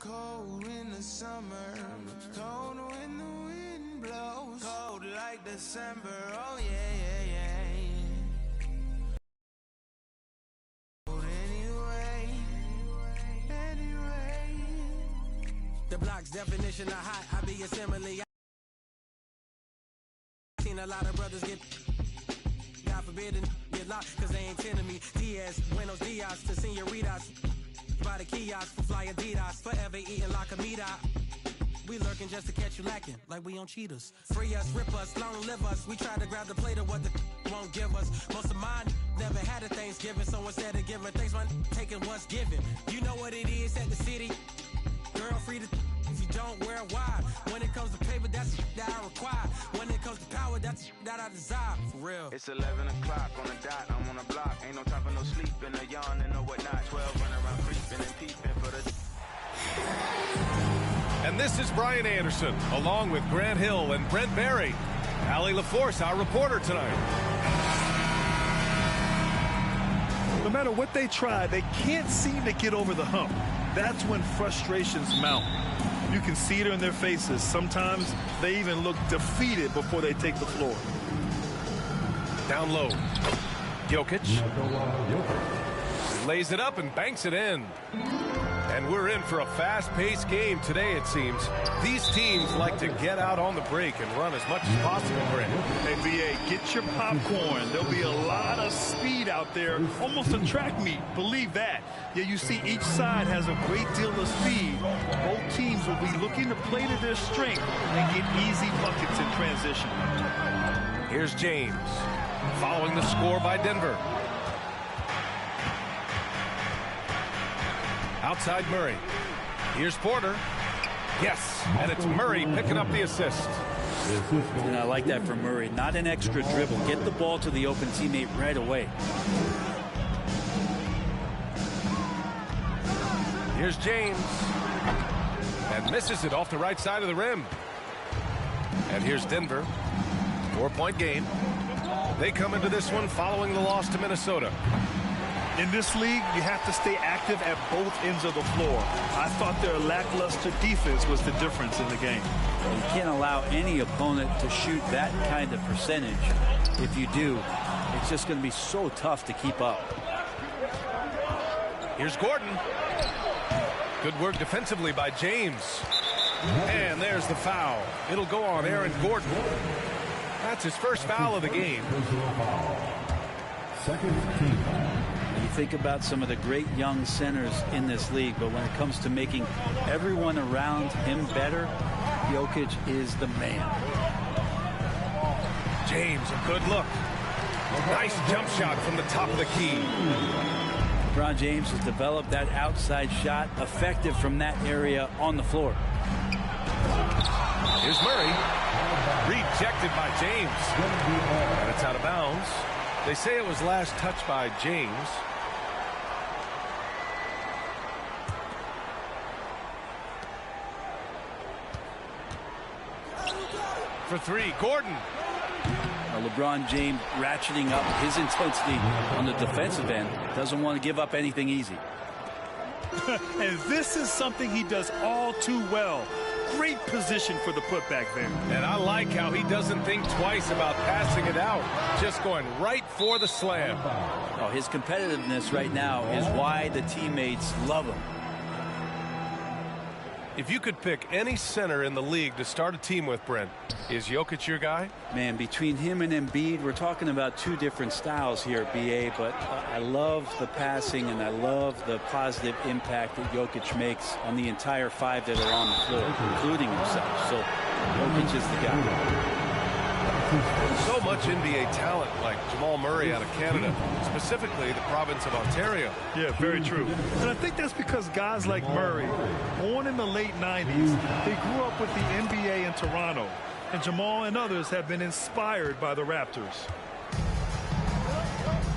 cold in the summer, cold when the wind blows, cold like December, oh yeah. Cold anyway. The block's definition of hot, I be a simile. I seen a lot of brothers get, God forbid, and get locked, cause they ain't tending me. Diaz, Buenos Dias to senoritas. By the kiosk for fly Adidas, forever eating like a meat eye. We lurking just to catch you lacking, like we on cheaters. Free us, rip us, long live us. We try to grab the plate of what the won't give us. Most of mine never had a Thanksgiving, so instead of giving thanks, man, taking what's given. You know what it is at the city. Girl, free to if you don't wear it wide. When it comes to paper, that's that I require. When it comes to power, that's that I desire. For real. It's 11 o'clock on the dot, I'm on the block. Ain't no time for no sleeping, no yawning, no whatnot. 12 running around creeping and peeping for the... And this is Brian Anderson, along with Grant Hill and Brent Barry. Allie LaForce, our reporter tonight. No matter what they try, they can't seem to get over the hump. That's when frustrations mount. You can see it in their faces. Sometimes they even look defeated before they take the floor. Down low. Jokic. Lays it up and banks it in. And we're in for a fast-paced game today, it seems. These teams like to get out on the break and run as much as possible, Brent. Hey, BA, get your popcorn. There'll be a lot of speed out there, almost a track meet. Believe that. Yeah, you see each side has a great deal of speed. Both teams will be looking to play to their strength and get easy buckets in transition. Here's James, following the score by Denver. Outside Murray. Here's Porter. Yes, and it's Murray picking up the assist. And I like that from Murray. Not an extra dribble. Get the ball to the open teammate right away. Here's James. And misses it off the right side of the rim. And here's Denver. 4-point game. They come into this one following the loss to Minnesota. In this league, you have to stay active at both ends of the floor. I thought their lackluster defense was the difference in the game. You can't allow any opponent to shoot that kind of percentage. If you do, it's just going to be so tough to keep up. Here's Gordon. Good work defensively by James. And there's the foul. It'll go on Aaron Gordon. That's his first foul of the game. Second team. You think about some of the great young centers in this league, but when it comes to making everyone around him better, Jokic is the man. James, a good look. Nice jump shot from the top of the key. LeBron James has developed that outside shot, effective from that area on the floor. Here's Murray. Rejected by James. And it's out of bounds. They say it was last touched by James. For three, Gordon. Now LeBron James ratcheting up his intensity on the defensive end. Doesn't want to give up anything easy. And this is something he does all too well. Great position for the putback there. And I like how he doesn't think twice about passing it out. Just going right for the slam. Oh, his competitiveness right now is why the teammates love him. If you could pick any center in the league to start a team with, Brent, is Jokic your guy? Man, between him and Embiid, we're talking about two different styles here, BA, but I love the passing and I love the positive impact that Jokic makes on the entire five that are on the floor, including himself. So Jokic is the guy. So much NBA talent like Jamal Murray out of Canada, specifically the province of Ontario. Yeah, very true. And I think that's because guys like Murray, born in the late 90s, they grew up with the NBA in Toronto. And Jamal and others have been inspired by the Raptors.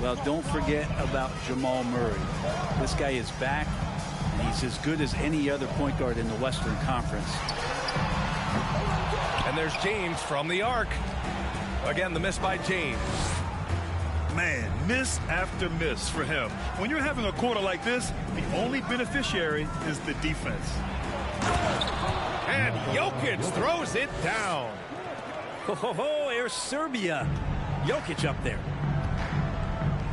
Well, don't forget about Jamal Murray. This guy is back, and he's as good as any other point guard in the Western Conference. And there's James from the arc. Again, the miss by James. Man, miss after miss for him. When you're having a quarter like this, the only beneficiary is the defense. And Jokic throws it down. Oh, there's Serbia. Jokic up there.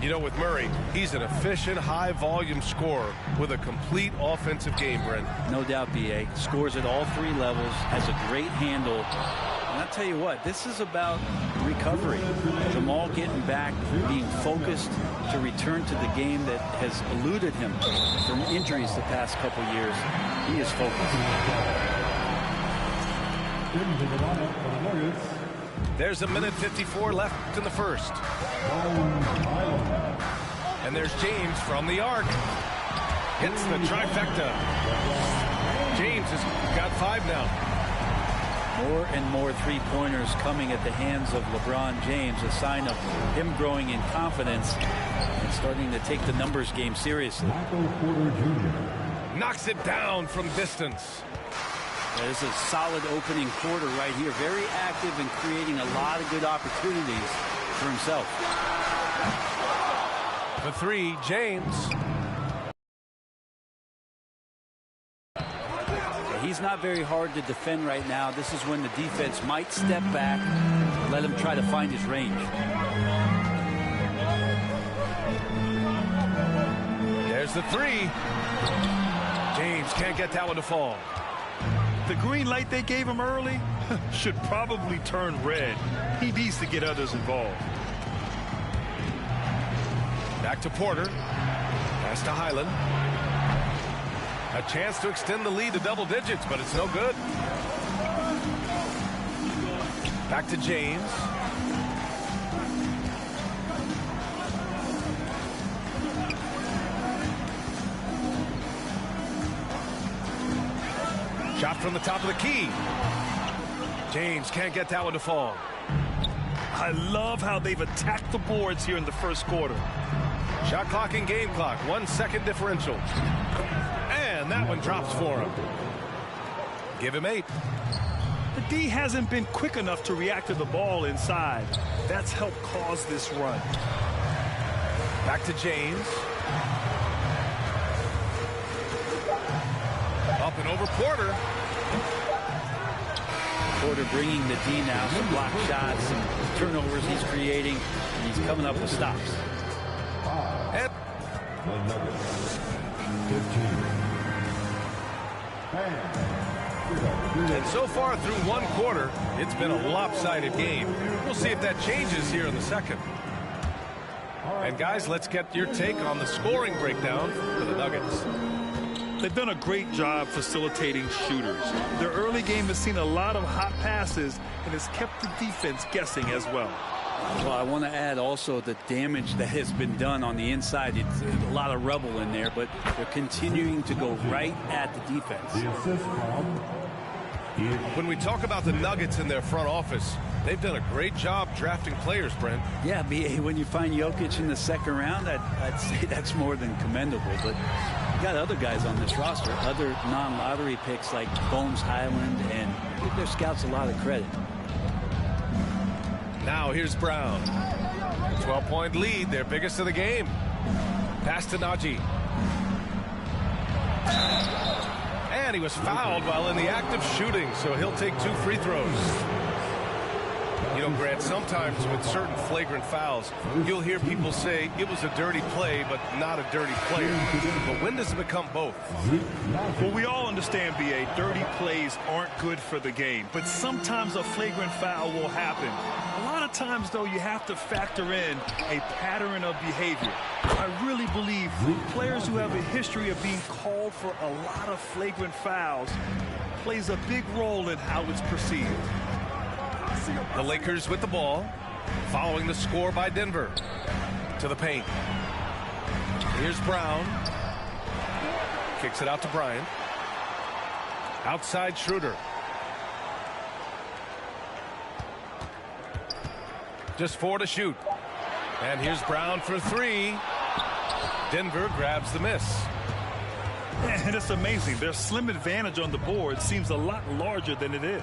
You know, with Murray, he's an efficient, high-volume scorer with a complete offensive game, Brent. No doubt, B.A. Scores at all three levels, has a great handle. And I'll tell you what, this is about recovery. Jamal getting back, being focused to return to the game that has eluded him from injuries the past couple years. He is focused. There's 1:54 left in the first. And there's James from the arc. Hits the trifecta. James has got 5 now. More and more three-pointers coming at the hands of LeBron James, a sign of him growing in confidence and starting to take the numbers game seriously. Knocks it down from distance. This is a solid opening quarter right here. Very active and creating a lot of good opportunities for himself. The 3, James. He's not very hard to defend right now. This is when the defense might step back, let him try to find his range. There's the 3. James can't get that one to fall. The green light they gave him early should probably turn red. He needs to get others involved. Back to Porter. Pass to Highland. A chance to extend the lead to double digits, but it's no good. Back to James. Shot from the top of the key. James can't get that one to fall. I love how they've attacked the boards here in the first quarter. Shot clock and game clock, 1 second differential. And that one drops for him. Give him 8. The D hasn't been quick enough to react to the ball inside. That's helped cause this run. Back to James. Up and over Porter. Porter bringing the D now, some block shots, some turnovers he's creating, and he's coming up with stops. And so far through one quarter, it's been a lopsided game. We'll see if that changes here in the second. And guys, let's get your take on the scoring breakdown for the Nuggets. They've done a great job facilitating shooters. Their early game has seen a lot of hot passes and has kept the defense guessing as well. Well, I want to add also the damage that has been done on the inside. It's a lot of rubble in there, but they're continuing to go right at the defense. When we talk about the Nuggets in their front office, they've done a great job drafting players, Brent. Yeah, B.A., when you find Jokic in the second round, I'd say that's more than commendable. But you got other guys on this roster, other non-lottery picks like Bones Highland, and give their scouts a lot of credit. Now here's Brown. 12-point lead, their biggest of the game. Pass to Najee. And he was fouled while in the act of shooting, so he'll take 2 free throws. You know, Grant, sometimes with certain flagrant fouls, you'll hear people say it was a dirty play, but not a dirty player. But when does it become both? Well, we all understand, B.A., dirty plays aren't good for the game, but sometimes a flagrant foul will happen. A lot of times, though, you have to factor in a pattern of behavior. I really believe players who have a history of being called for a lot of flagrant fouls plays a big role in how it's perceived. The Lakers with the ball, following the score by Denver. To the paint. Here's Brown. Kicks it out to Bryant. Outside Schroeder. Just 4 to shoot. And here's Brown for 3. Denver grabs the miss. And it's amazing. Their slim advantage on the board seems a lot larger than it is.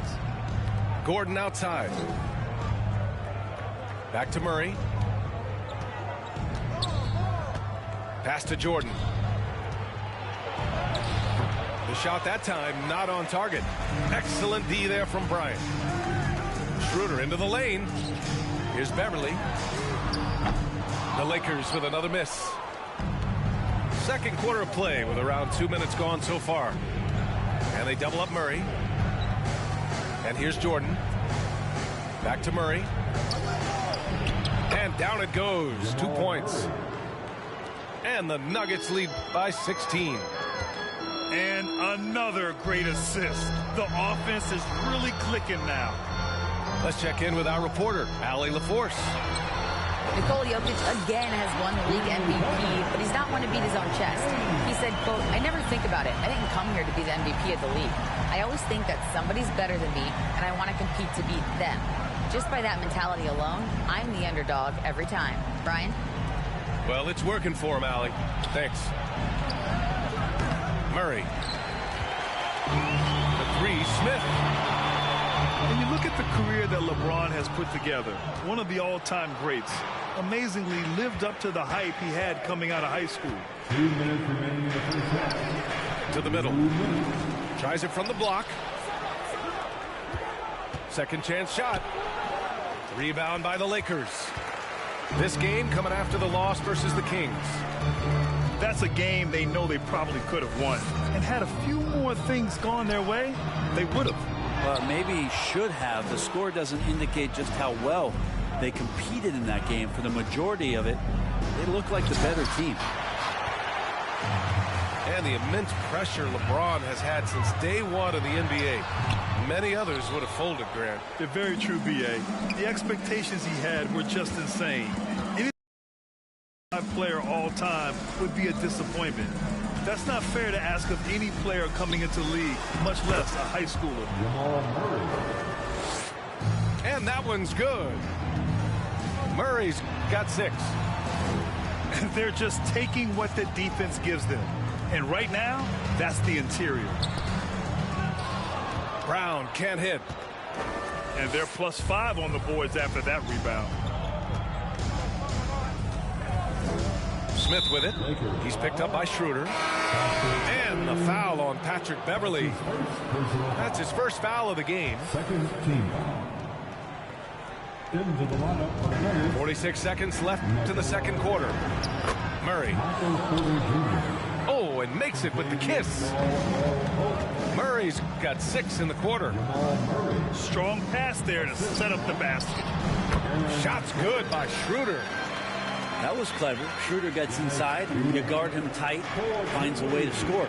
Gordon outside. Back to Murray. Pass to Jordan. The shot that time not on target. Excellent D there from Bryant. Schroeder into the lane. Here's Beverly. The Lakers with another miss. Second quarter of play with around 2 minutes gone so far. And they double up Murray. And here's Jordan. Back to Murray. And down it goes. 2 points. And the Nuggets lead by 16. And another great assist. The offense is really clicking now. Let's check in with our reporter, Allie LaForce. Nikola Jokic again has won the league MVP, but he's not one to beat his own chest. He said, quote, "I never think about it. I didn't come here to be the MVP of the league. I always think that somebody's better than me, and I want to compete to beat them. Just by that mentality alone, I'm the underdog every time." Brian? Well, it's working for him, Allie. Thanks. Murray. The three, Smith. When you look at the career that LeBron has put together, one of the all-time greats, amazingly lived up to the hype he had coming out of high school. 2 minutes remaining in the first half. To the middle. Tries it from the block. Second chance shot. Rebound by the Lakers. This game coming after the loss versus the Kings. That's a game they know they probably could have won. And had a few more things gone their way, they would have. Maybe should have. The score doesn't indicate just how well they competed in that game. For the majority of it, they look like the better team. And the immense pressure LeBron has had since day one of the NBA. Many others would have folded, Grant. They're very true, B.A. The expectations he had were just insane. Any player all time would be a disappointment. That's not fair to ask of any player coming into the league, much less a high schooler. And that one's good. Murray's got 6. They're just taking what the defense gives them. And right now, that's the interior. Brown can't hit. And they're +5 on the boards after that rebound. Smith with it. He's picked up by Schroeder. And the foul on Patrick Beverly. That's his first foul of the game. Second team. Into the lineup. 46 seconds left to the second quarter. Murray. Oh, and makes it with the kiss. Murray's got 6 in the quarter. Strong pass there to set up the basket. Shot's good by Schroeder. That was clever. Schroeder gets inside. You guard him tight. Finds a way to score.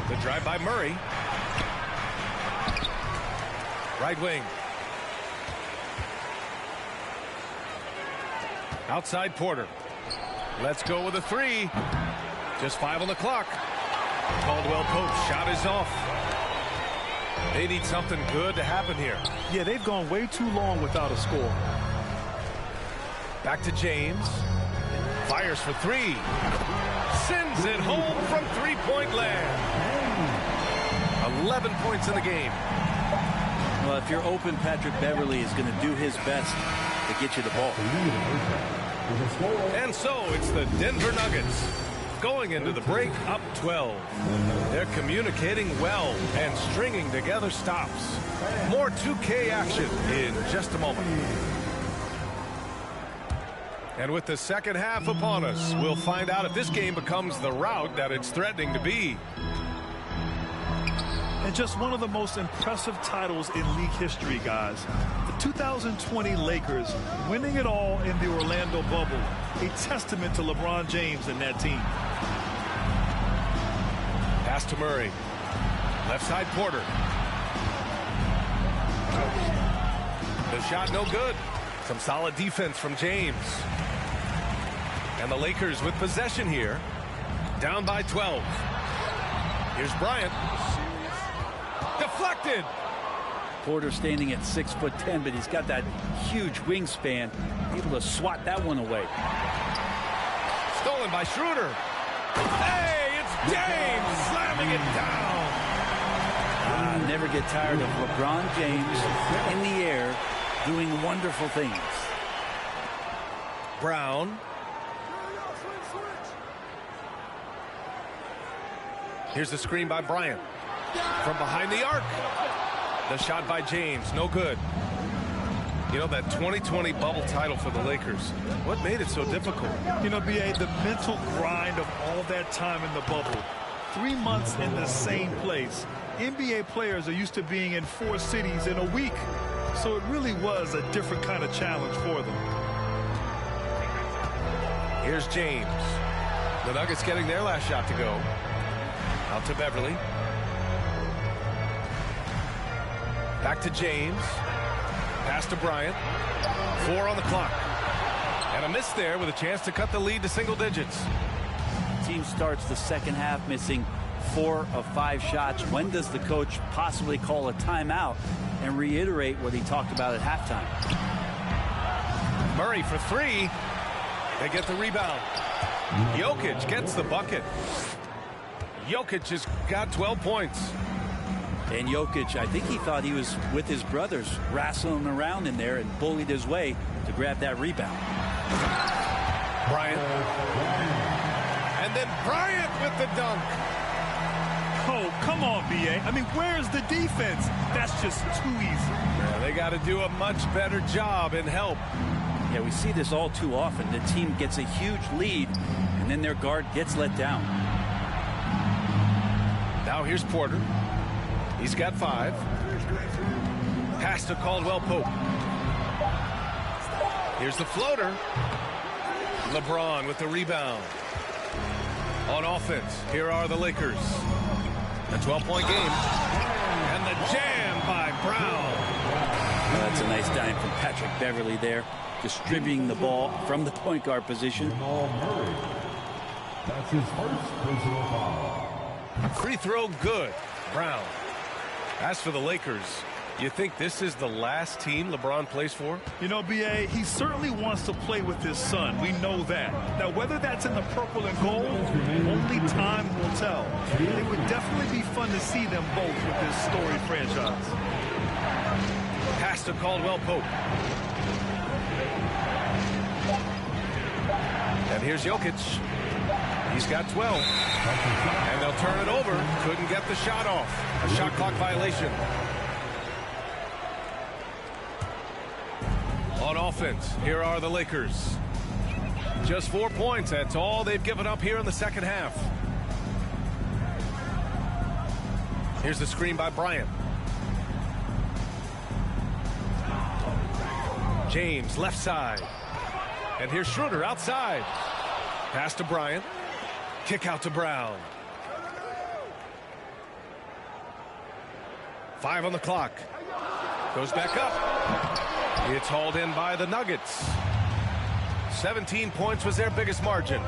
The drive by Murray. Right wing. Outside Porter. Let's go with a 3. Just 5 on the clock. Caldwell Pope shot is off. They need something good to happen here. Yeah, they've gone way too long without a score. Back to James. Fires for 3. Sends it home from three-point land. 11 points in the game. Well, if you're open, Patrick Beverly is going to do his best to get you the ball. And so it's the Denver Nuggets going into the break up 12. They're communicating well and stringing together stops. More 2K action in just a moment. And with the second half upon us, we'll find out if this game becomes the rout that it's threatening to be. And just one of the most impressive titles in league history, guys. The 2020 Lakers winning it all in the Orlando bubble. A testament to LeBron James and that team. Pass to Murray. Left side Porter. The shot no good. Some solid defense from James. And the Lakers with possession here. Down by 12. Here's Bryant. Deflected. Porter standing at 6'10", but he's got that huge wingspan, able to swat that one away. Stolen by Schroeder. Hey, it's James slamming it down. Never get tired of LeBron James in the air doing wonderful things. Brown. Here's the screen by Bryant. From behind the arc. The shot by James, no good. You know, that 2020 bubble title for the Lakers, what made it so difficult? You know, B.A., the mental grind of all that time in the bubble. 3 months in the same place. NBA players are used to being in 4 cities in a week. So it really was a different kind of challenge for them. Here's James. The Nuggets getting their last shot to go. Out to Beverly. Back to James. Pass to Bryant. 4 on the clock. And a miss there with a chance to cut the lead to single digits. Team starts the second half missing 4 of 5 shots. When does the coach possibly call a timeout and reiterate what he talked about at halftime? Murray for 3. They get the rebound. Jokic gets the bucket. Jokic has got 12 points. And Jokic, I think he thought he was with his brothers, wrestling around in there and bullied his way to grab that rebound. Bryant. And then Bryant with the dunk. Oh, come on, B.A. I mean, where's the defense? That's just too easy. Yeah, they got to do a much better job in help. Yeah, we see this all too often. The team gets a huge lead, and then their guard gets let down. Now here's Porter. He's got 5. Pass to Caldwell Pope. Here's the floater. LeBron with the rebound. On offense, here are the Lakers. A 12-point game. And the jam by Brown. That's a nice dime from Patrick Beverly there, distributing the ball from the point guard position. That's his first personal foul. Free throw good. Brown. As for the Lakers, you think this is the last team LeBron plays for? You know, B.A., he certainly wants to play with his son. We know that. Now, whether that's in the purple and gold, only time will tell. It would definitely be fun to see them both with this storied franchise. Pass to Caldwell Pope. And here's Jokic. He's got 12. And they'll turn it over. Couldn't get the shot off. A shot clock violation. On offense, here are the Lakers. Just 4 points. That's all they've given up here in the second half. Here's the screen by Bryant. James, left side. And here's Schroeder outside. Pass to Bryant. Kick out to Brown. 5 on the clock. Goes back up. It's hauled in by the Nuggets. 17 points was their biggest margin.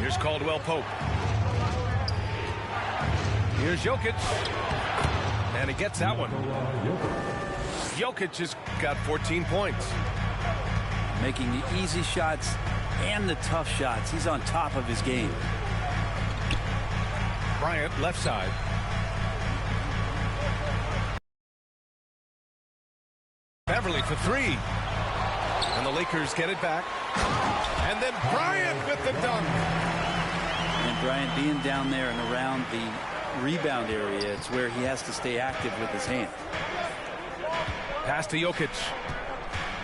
Here's Caldwell Pope. Here's Jokic. And he gets that one. Jokic has got 14 points. Making the easy shots and the tough shots. He's on top of his game. Bryant, left side. Beverly for 3. And the Lakers get it back. And then Bryant with the dunk. And Bryant being down there and around the rebound area, it's where he has to stay active with his hand. Pass to Jokic.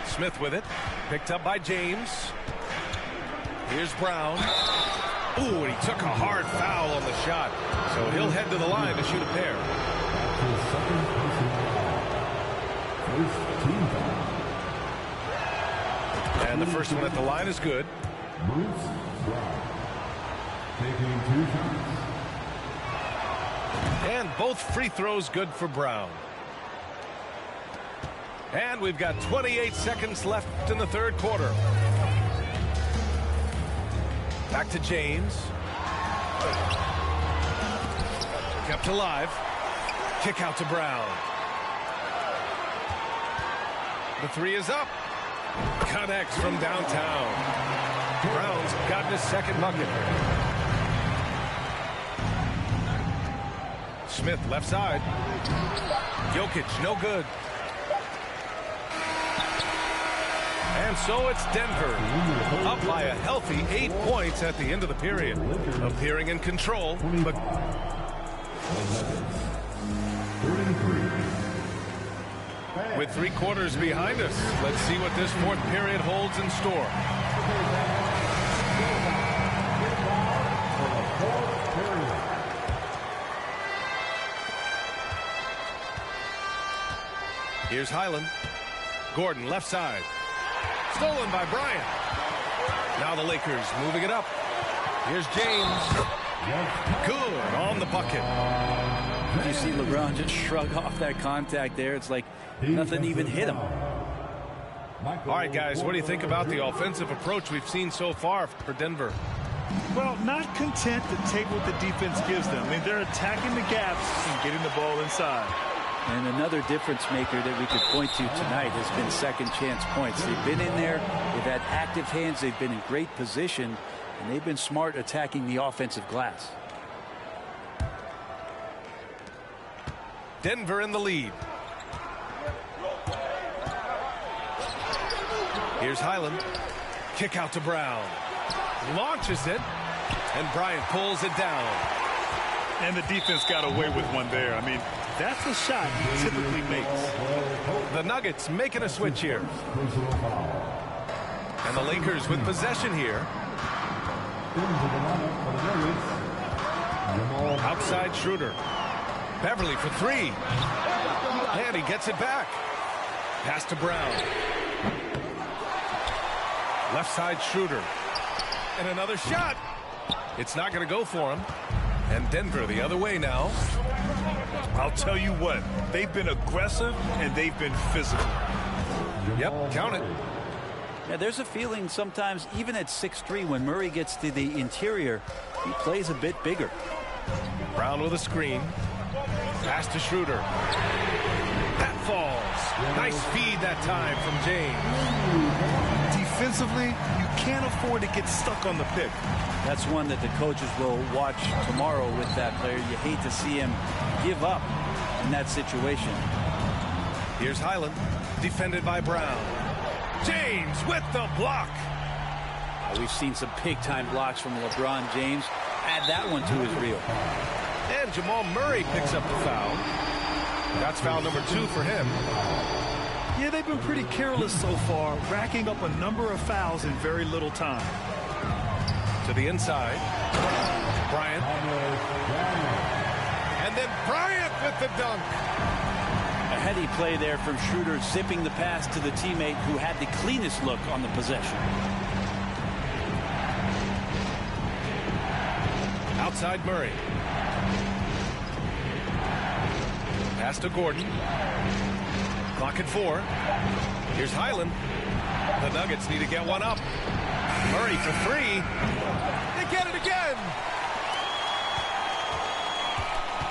Smith with it. Picked up by James. Here's Brown. Ooh, and he took a hard foul on the shot. So he'll head to the line to shoot a pair. And the first one at the line is good. Bruce Brown taking 2 shots. And both free throws good for Brown. And we've got 28 seconds left in the third quarter. Back to James. Kept alive. Kick out to Brown. The 3 is up. Connects from downtown. Brown's gotten his second bucket. Smith left side. Jokic no good. And so it's Denver, up by a healthy 8 points at the end of the period. Appearing in control, but 33. with 3 quarters behind us, let's see what this 4th period holds in store. Here's Highland. Gordon, left side. Stolen by Bryant. Now the Lakers moving it up. Here's James. Good on the bucket. You see LeBron just shrug off that contact there. It's like nothing even hit him. All right, guys, what do you think about the offensive approach we've seen so far for Denver? Well, not content to take what the defense gives them. I mean, they're attacking the gaps and getting the ball inside. And another difference maker that we could point to tonight has been second chance points. They've been in there, they've had active hands, they've been in great position, and they've been smart attacking the offensive glass. Denver in the lead. Here's Highland. Kick out to Brown. Launches it, and Bryant pulls it down. And the defense got away with one there. I mean, that's a shot he typically makes. The Nuggets making a switch here. And the Lakers with possession here. Outside Schroeder. Beverly for 3. And he gets it back. Pass to Brown. Left side Schroeder. And another shot. It's not going to go for him. And Denver the other way now. I'll tell you what, they've been aggressive and they've been physical. Yep, count it. Yeah, there's a feeling sometimes, even at 6'3", when Murray gets to the interior, he plays a bit bigger. Brown with a screen. Pass to Schroeder. That falls. Nice feed that time from James. Defensively, you can't afford to get stuck on the pick. That's one that the coaches will watch tomorrow with that player. You hate to see him give up in that situation. Here's Highland, defended by Brown. James with the block. We've seen some big-time blocks from LeBron James. Add that one to his reel. And Jamal Murray picks up the foul. That's foul number 2 for him. Yeah, they've been pretty careless so far, racking up a number of fouls in very little time. To the inside. Bryant. And then Bryant with the dunk. A heady play there from Schroeder, zipping the pass to the teammate who had the cleanest look on the possession. Outside Murray. Pass to Gordon. Clock at 4. Here's Highland. The Nuggets need to get one up. Murray for 3. They get it again.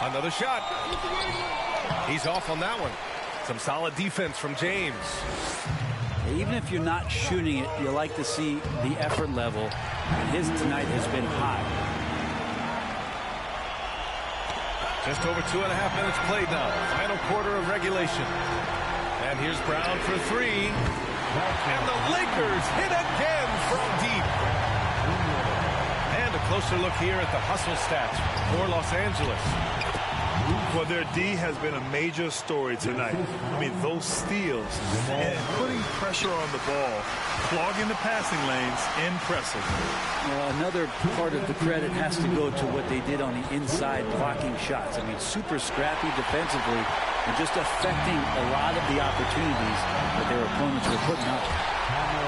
Another shot. He's off on that one. Some solid defense from James. Even if you're not shooting it, you like to see the effort level. And his tonight has been high. Just over 2.5 minutes played now. Final quarter of regulation. And here's Brown for 3. And the Lakers hit again from deep. And a closer look here at the hustle stats for Los Angeles. Well, their D has been a major story tonight. I mean, those steals and putting pressure on the ball, clogging the passing lanes, impressive. Well, another part of the credit has to go to what they did on the inside blocking shots. I mean, super scrappy defensively and just affecting a lot of the opportunities that their opponents were putting up.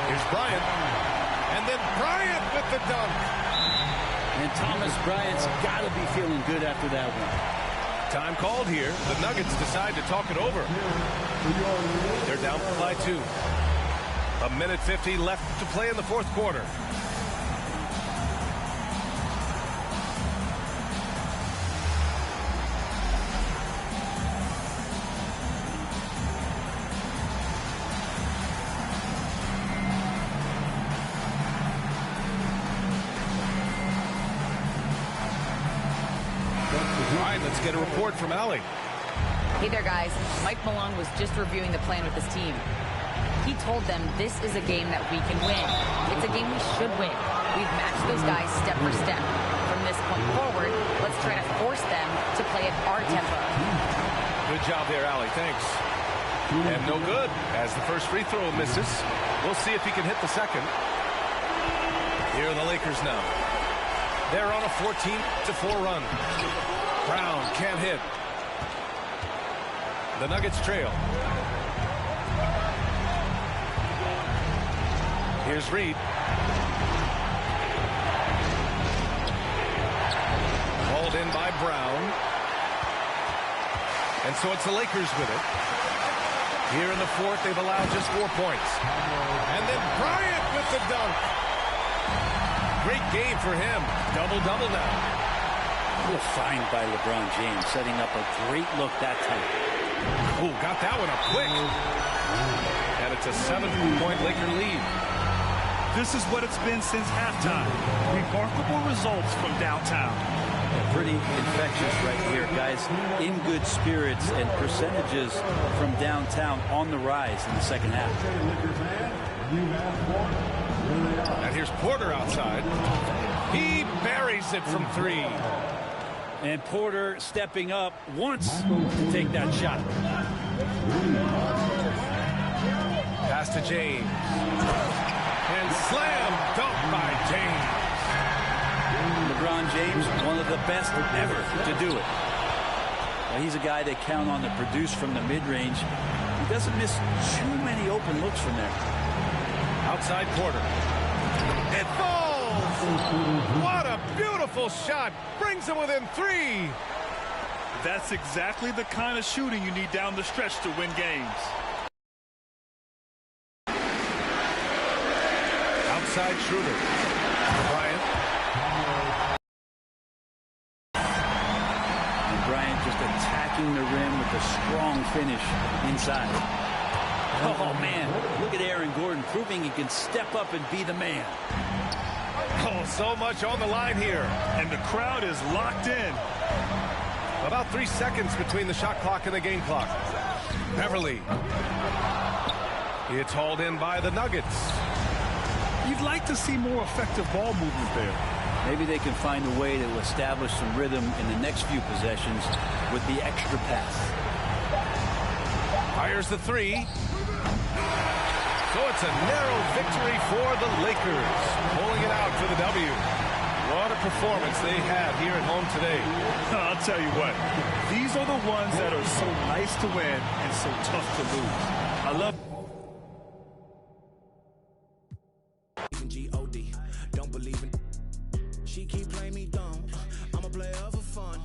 Here's Bryant. And then Bryant with the dunk. And Thomas Bryant's got to be feeling good after that one. Time called here. The Nuggets decide to talk it over. They're down by 2. 1:50 left to play in the 4th quarter. All right, let's get a report from Allie. Hey there, guys. Mike Malone was just reviewing the plan with his team. He told them this is a game that we can win. It's a game we should win. We've matched those guys step for step. From this point forward, let's try to force them to play at our tempo. Good job there, Allie. Thanks. And no good as the first free throw misses. We'll see if he can hit the second. Here are the Lakers now. They're on a 14-4 run. Brown can't hit. The Nuggets trail. Here's Reed. Hauled in by Brown. And so it's the Lakers with it. Here in the fourth, they've allowed just 4 points. And then Bryant with the dunk. Great game for him. Double-double now. What a find by LeBron James, setting up a great look that time. Oh, got that one up quick. And it's a 7-point Laker lead. This is what it's been since halftime. Remarkable results from downtown. Pretty infectious right here, guys. In good spirits and percentages from downtown on the rise in the second half. And here's Porter outside. He buries it from 3. And Porter stepping up wants to take that shot. Pass to James. And slam dunk by James. LeBron James, one of the best ever to do it. Well, he's a guy they count on to produce from the mid-range. He doesn't miss too many open looks from there. Outside Porter. It falls! What a beautiful shot! Brings him within 3. That's exactly the kind of shooting you need down the stretch to win games. Outside Schroeder. Bryant. And Bryant just attacking the rim with a strong finish inside. Oh, man. Look at Aaron Gordon proving he can step up and be the man. Oh, so much on the line here. And the crowd is locked in. About 3 seconds between the shot clock and the game clock. Beverly. It's hauled in by the Nuggets. You'd like to see more effective ball movement there. Maybe they can find a way to establish some rhythm in the next few possessions with the extra pass. Fires the 3. So it's a narrow victory for the Lakers. Pulling it out for the W. What a performance they had here at home today. I'll tell you what. These are the ones that are so nice to win and so tough to lose. I love G-O-D, don't believe in. She keep playing me dumb. I'm a player for fun.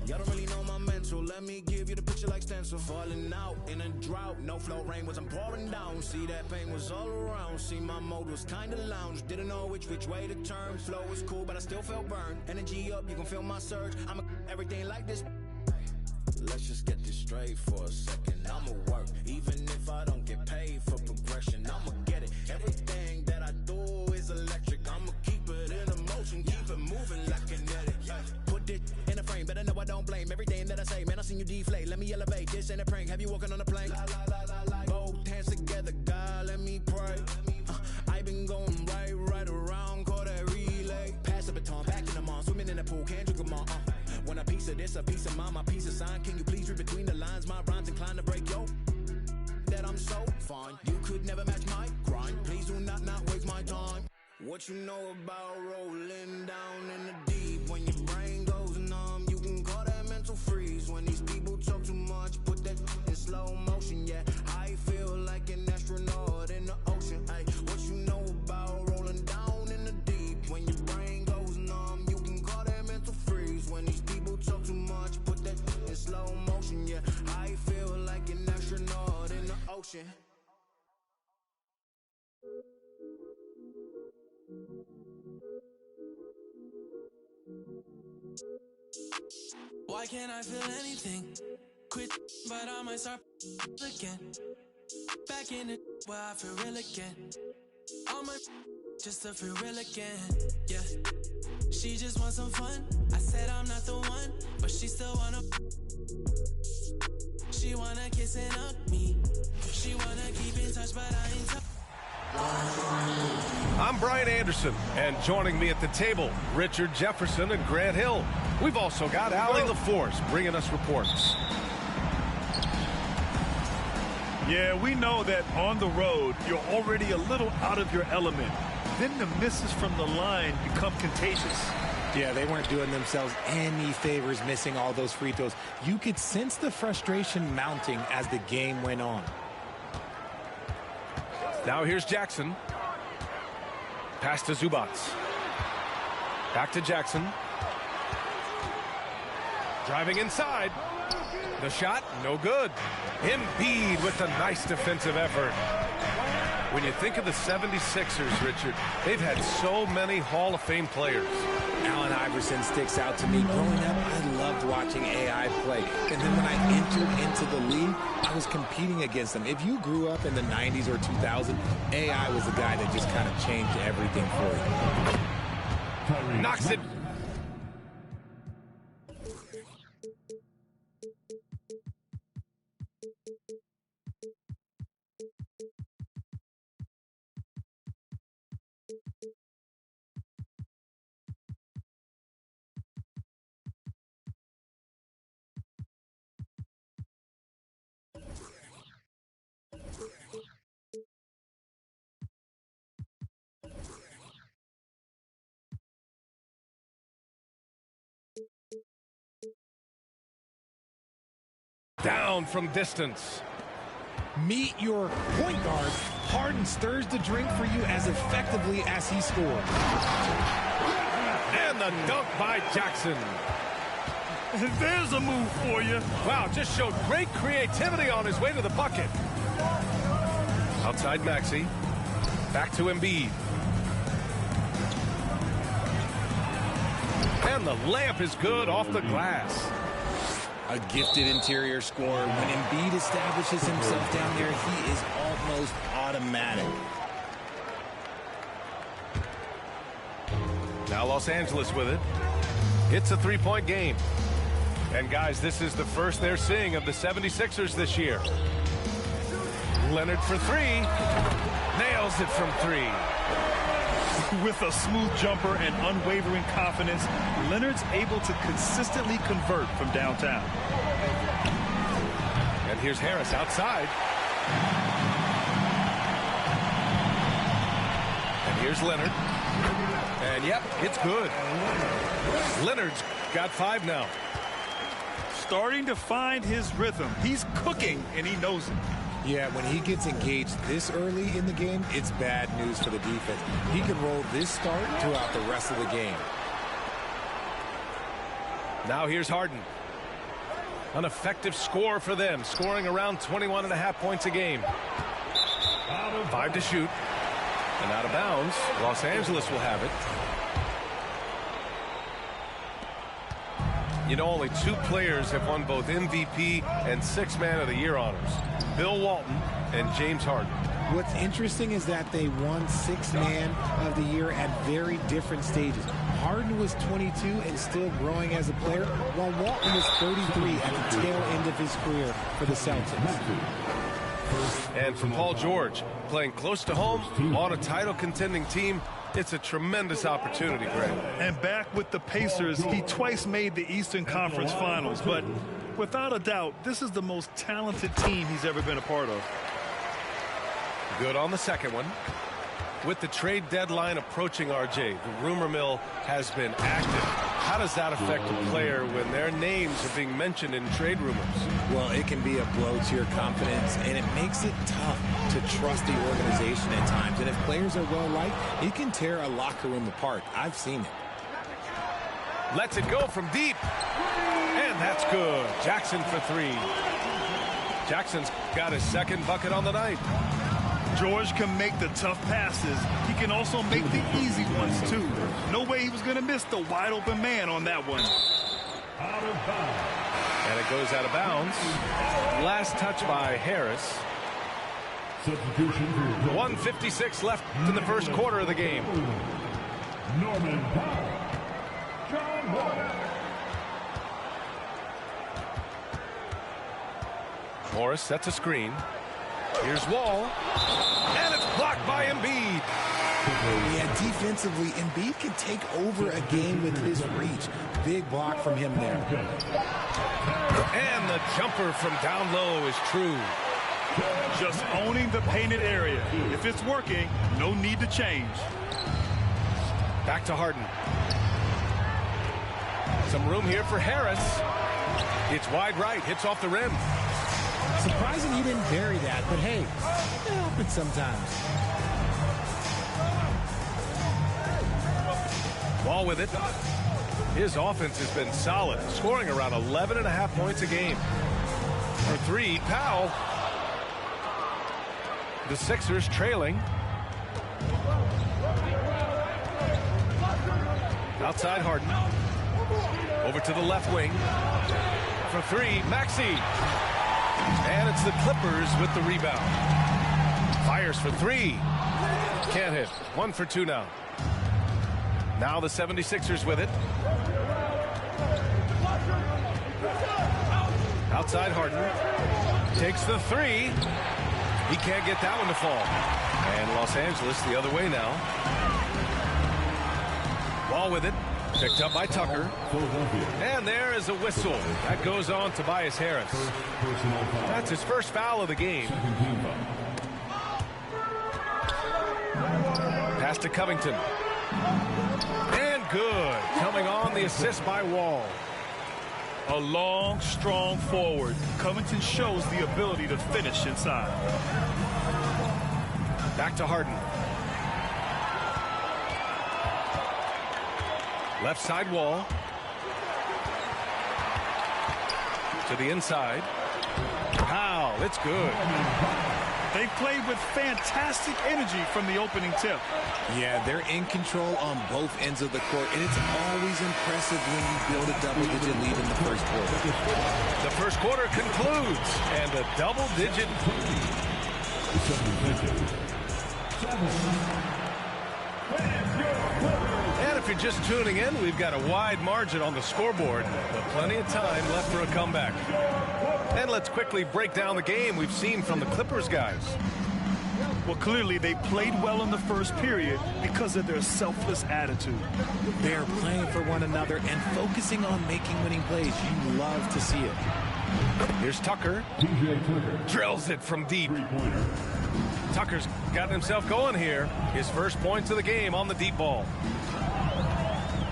Y'all don't really know my mental. Let me give you the picture like stencil. Falling out in a drought. No flow rain wasn't pouring down. See, that pain was all around. See, my mode was kinda lounge. Didn't know which way to turn. Flow was cool, but I still felt burned. Energy up, you can feel my surge. I'm everything like this. Let's just get this straight for a second. I'ma work, even if I don't get paid for progression. I'ma get it. Everything that I do is electric. I'ma keep it in motion, keep it moving like kinetic. Put it in a frame, better know I don't blame everything that I say. Man, I seen you deflate. Let me elevate. This ain't a prank. Have you walking on a plane? Both hands together, God, let me pray. I been going right around, call that relay. Pass the baton, back in the mall, swimming in the pool, can't drink them all. When a piece of this, a piece of mine, my piece of sign. Can you please read between the lines? My rhymes inclined to break yo. That I'm so fine. You could never match my grind. Please do not waste my time. What you know about rolling down in the deep? When your brain goes numb, you can call that mental freeze. When these people talk too much, put that in slow motion. Yeah, I feel like an astronaut in the ocean. Ay, what you know about rolling down in the deep? When your brain goes numb, you can call that mental freeze. When these people talk too much, put that in slow motion. Yeah, I feel like an astronaut in the ocean. Why can't I feel anything? Quit, but I might start again. Back in it where I feel real again. All my just to feel real again. Yeah, she just wants some fun. I said I'm not the one, but she still wanna. She wanna kiss and hug me. She wanna keep in touch, but I ain't I'm Brian Anderson, and joining me at the table, Richard Jefferson and Grant Hill. We've also got Allie LaForce bringing us reports. Yeah, we know that on the road, you're already a little out of your element. Then the misses from the line become contagious. Yeah, they weren't doing themselves any favors missing all those free throws. You could sense the frustration mounting as the game went on. Now here's Jackson. Pass to Zubats. Back to Jackson. Driving inside. The shot, no good. Embiid with a nice defensive effort. When you think of the 76ers, Richard, they've had so many Hall of Fame players. Allen Iverson sticks out to me. Growing up, I loved watching AI play. And then when I entered into the league, I was competing against them. If you grew up in the 90s or 2000, AI was the guy that just kind of changed everything for you. Knocks it. Down from distance. Meet your point guard. Harden stirs the drink for you as effectively as he scored. And the dunk by Jackson. There's a move for you. Wow, just showed great creativity on his way to the bucket. Outside Maxey. Back to Embiid. And the layup is good off the glass. A gifted interior scorer. When Embiid establishes himself down there, he is almost automatic. Now Los Angeles with it. It's a three-point game. And guys, this is the first they're seeing of the 76ers this year. Leonard for three. Nails it from three. With a smooth jumper and unwavering confidence, Leonard's able to consistently convert from downtown. And here's Harris outside. And here's Leonard. And yep, it's good. Leonard's got 5 now. Starting to find his rhythm. He's cooking, and he knows it. Yeah, when he gets engaged this early in the game, it's bad news for the defense. He can roll this start throughout the rest of the game. Now here's Harden. An effective score for them, scoring around 21.5 points a game. 5 to shoot. And out of bounds. Los Angeles will have it. You know, only 2 players have won both MVP and 6th Man of the Year honors. Bill Walton and James Harden. What's interesting is that they won 6th Man of the Year at very different stages. Harden was 22 and still growing as a player, while Walton was 33 at the tail end of his career for the Celtics. And from Paul George, playing close to home on a title-contending team, it's a tremendous opportunity, Greg. And back with the Pacers, he twice made the Eastern Conference Finals, but without a doubt, this is the most talented team he's ever been a part of. Good on the second one. With the trade deadline approaching, RJ, the rumor mill has been active. How does that affect a player when their names are being mentioned in trade rumors? Well, it can be a blow to your confidence, and it makes it tough to trust the organization at times. And if players are well-liked, it can tear a locker room apart. I've seen it. Lets it go from deep. And that's good. Jackson for 3. Jackson's got his second bucket on the night. George can make the tough passes. He can also make the easy ones, too. No way he was going to miss the wide-open man on that one. Out of bounds. And it goes out of bounds. Last touch by Harris. Substitution for 1:56 left in the first quarter of the game. Norman Powell. John Wall. Morris sets a screen. Here's Wall. And it's blocked by Embiid. Yeah, defensively, Embiid can take over a game with his reach. Big block from him there. And the jumper from down low is true. Just owning the painted area. If it's working, no need to change. Back to Harden. Some room here for Harris. It's wide right, hits off the rim. Surprising he didn't bury that, but hey, it happens sometimes. Wall with it. His offense has been solid, scoring around 11.5 points a game. For three, Powell. The Sixers trailing. Outside Harden. Over to the left wing. For three, Maxey. And it's the Clippers with the rebound. Fires for three. Can't hit. 1 for 2 now. Now the 76ers with it. Outside Harden. Takes the three. He can't get that one to fall. And Los Angeles the other way now. Ball with it. Picked up by Tucker. And there is a whistle. That goes on Tobias Harris. That's his first foul of the game. Pass to Covington. And good. Coming on the assist by Wall. A long, strong forward. Covington shows the ability to finish inside. Back to Harden. Left side Wall. To the inside. Powell, it's good. They played with fantastic energy from the opening tip. Yeah, they're in control on both ends of the court, and it's always impressive when you build a double-digit lead in the first quarter. The first quarter concludes, and a double-digit. And if you're just tuning in, we've got a wide margin on the scoreboard, but plenty of time left for a comeback. And let's quickly break down the game we've seen from the Clippers guys. Well, clearly they played well in the first period because of their selfless attitude. They're playing for one another and focusing on making winning plays. You love to see it. Here's Tucker. Drills it from deep. Tucker's gotten himself going here. His first points of the game on the deep ball.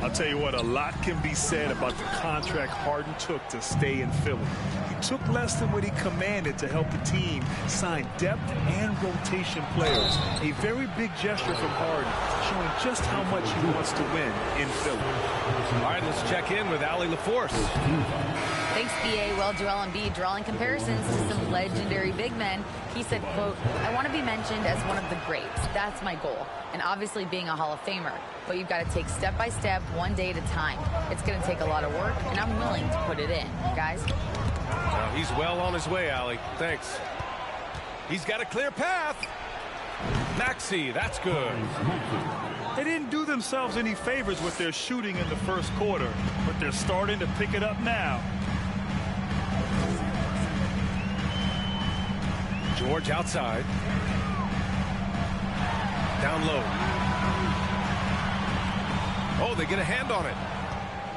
I'll tell you what, a lot can be said about the contract Harden took to stay in Philly. He took less than what he commanded to help the team sign depth and rotation players. A very big gesture from Harden, showing just how much he wants to win in Philly. All right, let's check in with Allie LaForce. Thanks, BA. Well, Joel Embiid drawing comparisons to some legendary big men. He said, quote, "I want to be mentioned as one of the greats. That's my goal. And obviously being a Hall of Famer. But you've got to take step by step, one day at a time. It's going to take a lot of work, and I'm willing to put it in. Guys?" Well, he's well on his way, Allie. Thanks. He's got a clear path. Maxey, that's good. They didn't do themselves any favors with their shooting in the first quarter, but they're starting to pick it up now. George outside. Down low. Oh, they get a hand on it.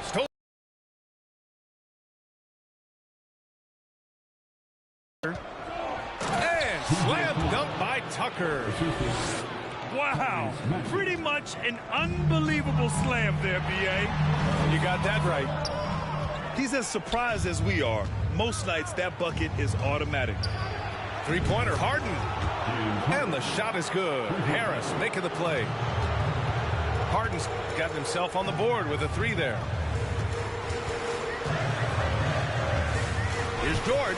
Stole. And slam dunk by Tucker. Wow, pretty much an unbelievable slam there, B.A. You got that right. He's as surprised as we are. Most nights that bucket is automatic. Three-pointer, Harden. And the shot is good. Harris making the play. Harden's got himself on the board with a three there. Here's George.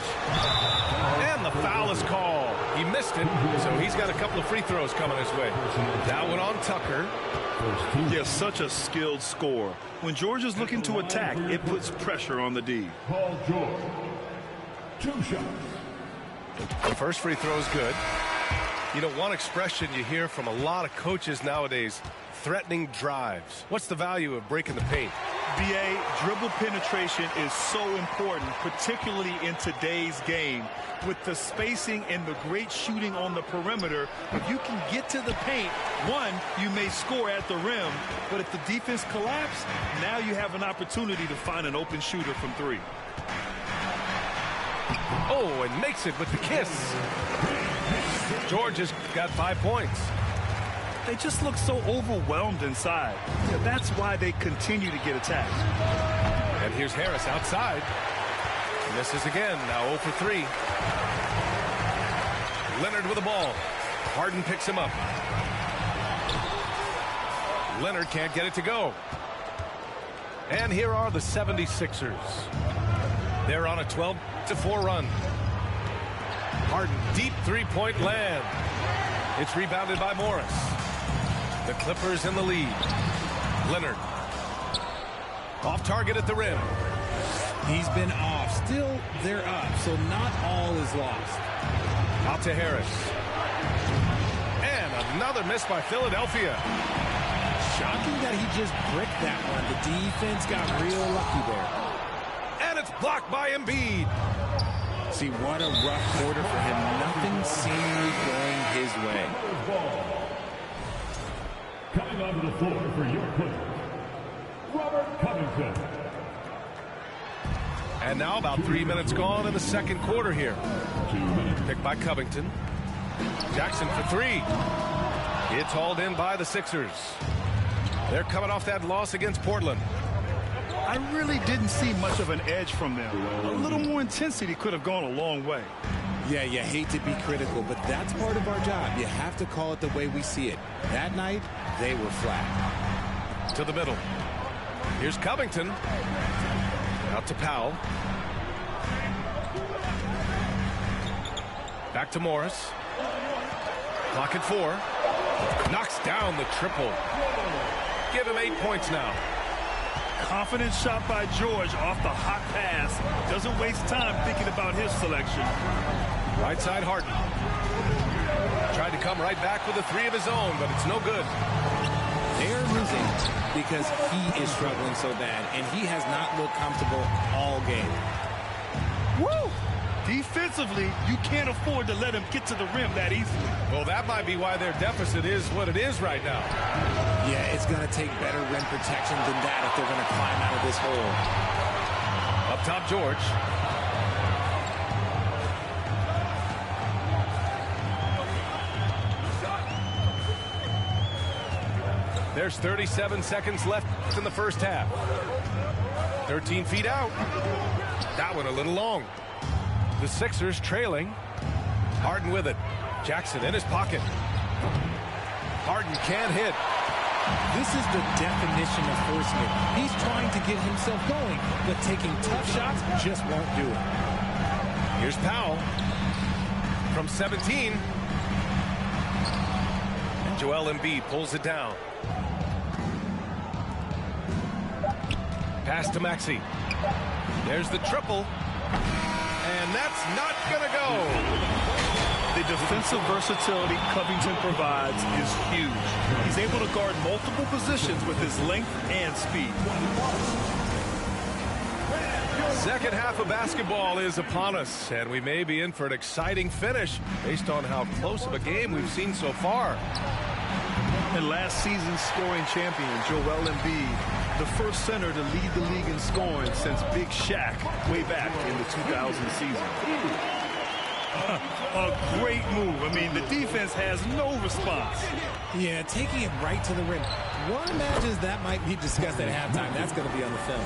And the foul is called. He missed it, so he's got a couple of free throws coming his way. That one on Tucker. He has such a skilled scorer. When George is looking to attack, it puts pressure on the D. Paul George. 2 shots. The first free throw is good. You know, one expression you hear from a lot of coaches nowadays, threatening drives. What's the value of breaking the paint? BA, dribble penetration is so important, particularly in today's game. With the spacing and the great shooting on the perimeter, if you can get to the paint, one, you may score at the rim, but if the defense collapses, now you have an opportunity to find an open shooter from three. Oh, and makes it with the kiss. George has got 5 points. They just look so overwhelmed inside. Yeah, that's why they continue to get attacked. And here's Harris outside. Misses again, now 0 for 3. Leonard with the ball. Harden picks him up. Leonard can't get it to go. And here are the 76ers. They're on a 12-4 run. Harden, deep three-point land. It's rebounded by Morris. The Clippers in the lead. Leonard. Off target at the rim. He's been off. Still, they're up, so not all is lost. Out to Harris. And another miss by Philadelphia. Shocking that he just bricked that one. The defense got real lucky there. And it's blocked by Embiid. See, what a rough quarter for him. Nothing seemingly going his way. Coming onto the floor for your Clippers, Robert Covington. And now about 3 minutes gone in the second quarter here. Picked by Covington. Jackson for 3. It's hauled in by the Sixers. They're coming off that loss against Portland. I really didn't see much of an edge from them. A little more intensity could have gone a long way. Yeah, you hate to be critical, but that's part of our job. You have to call it the way we see it. That night, they were flat. To the middle. Here's Covington. Out to Powell. Back to Morris. Clock at 4. Knocks down the triple. Give him 8 points now. Confident shot by George off the hot pass. Doesn't waste time thinking about his selection. Right side Harden. Tried to come right back with a 3 of his own, but it's no good. They're losing because he is struggling so bad, and he has not looked comfortable all game. Woo! Defensively, you can't afford to let him get to the rim that easily. Well, that might be why their deficit is what it is right now. Yeah, it's going to take better rim protection than that if they're going to climb out of this hole. Up top, George. There's 37 seconds left in the first half. 13 feet out. That one a little long. The Sixers trailing. Harden with it. Jackson in his pocket. Harden can't hit. This is the definition of forcing it. He's trying to get himself going, but taking tough shots just won't do it. Here's Powell from 17. And Joel Embiid pulls it down. Pass to Maxey. There's the triple. And that's not going to go. The defensive versatility Covington provides is huge. He's able to guard multiple positions with his length and speed. Second half of basketball is upon us, and we may be in for an exciting finish based on how close of a game we've seen so far. And last season's scoring champion, Joel Embiid, the first center to lead the league in scoring since Big Shaq way back in the 2000 season. A great move. I mean, the defense has no response. Yeah, taking it right to the rim. One imagines that might be discussed at halftime. That's going to be on the film.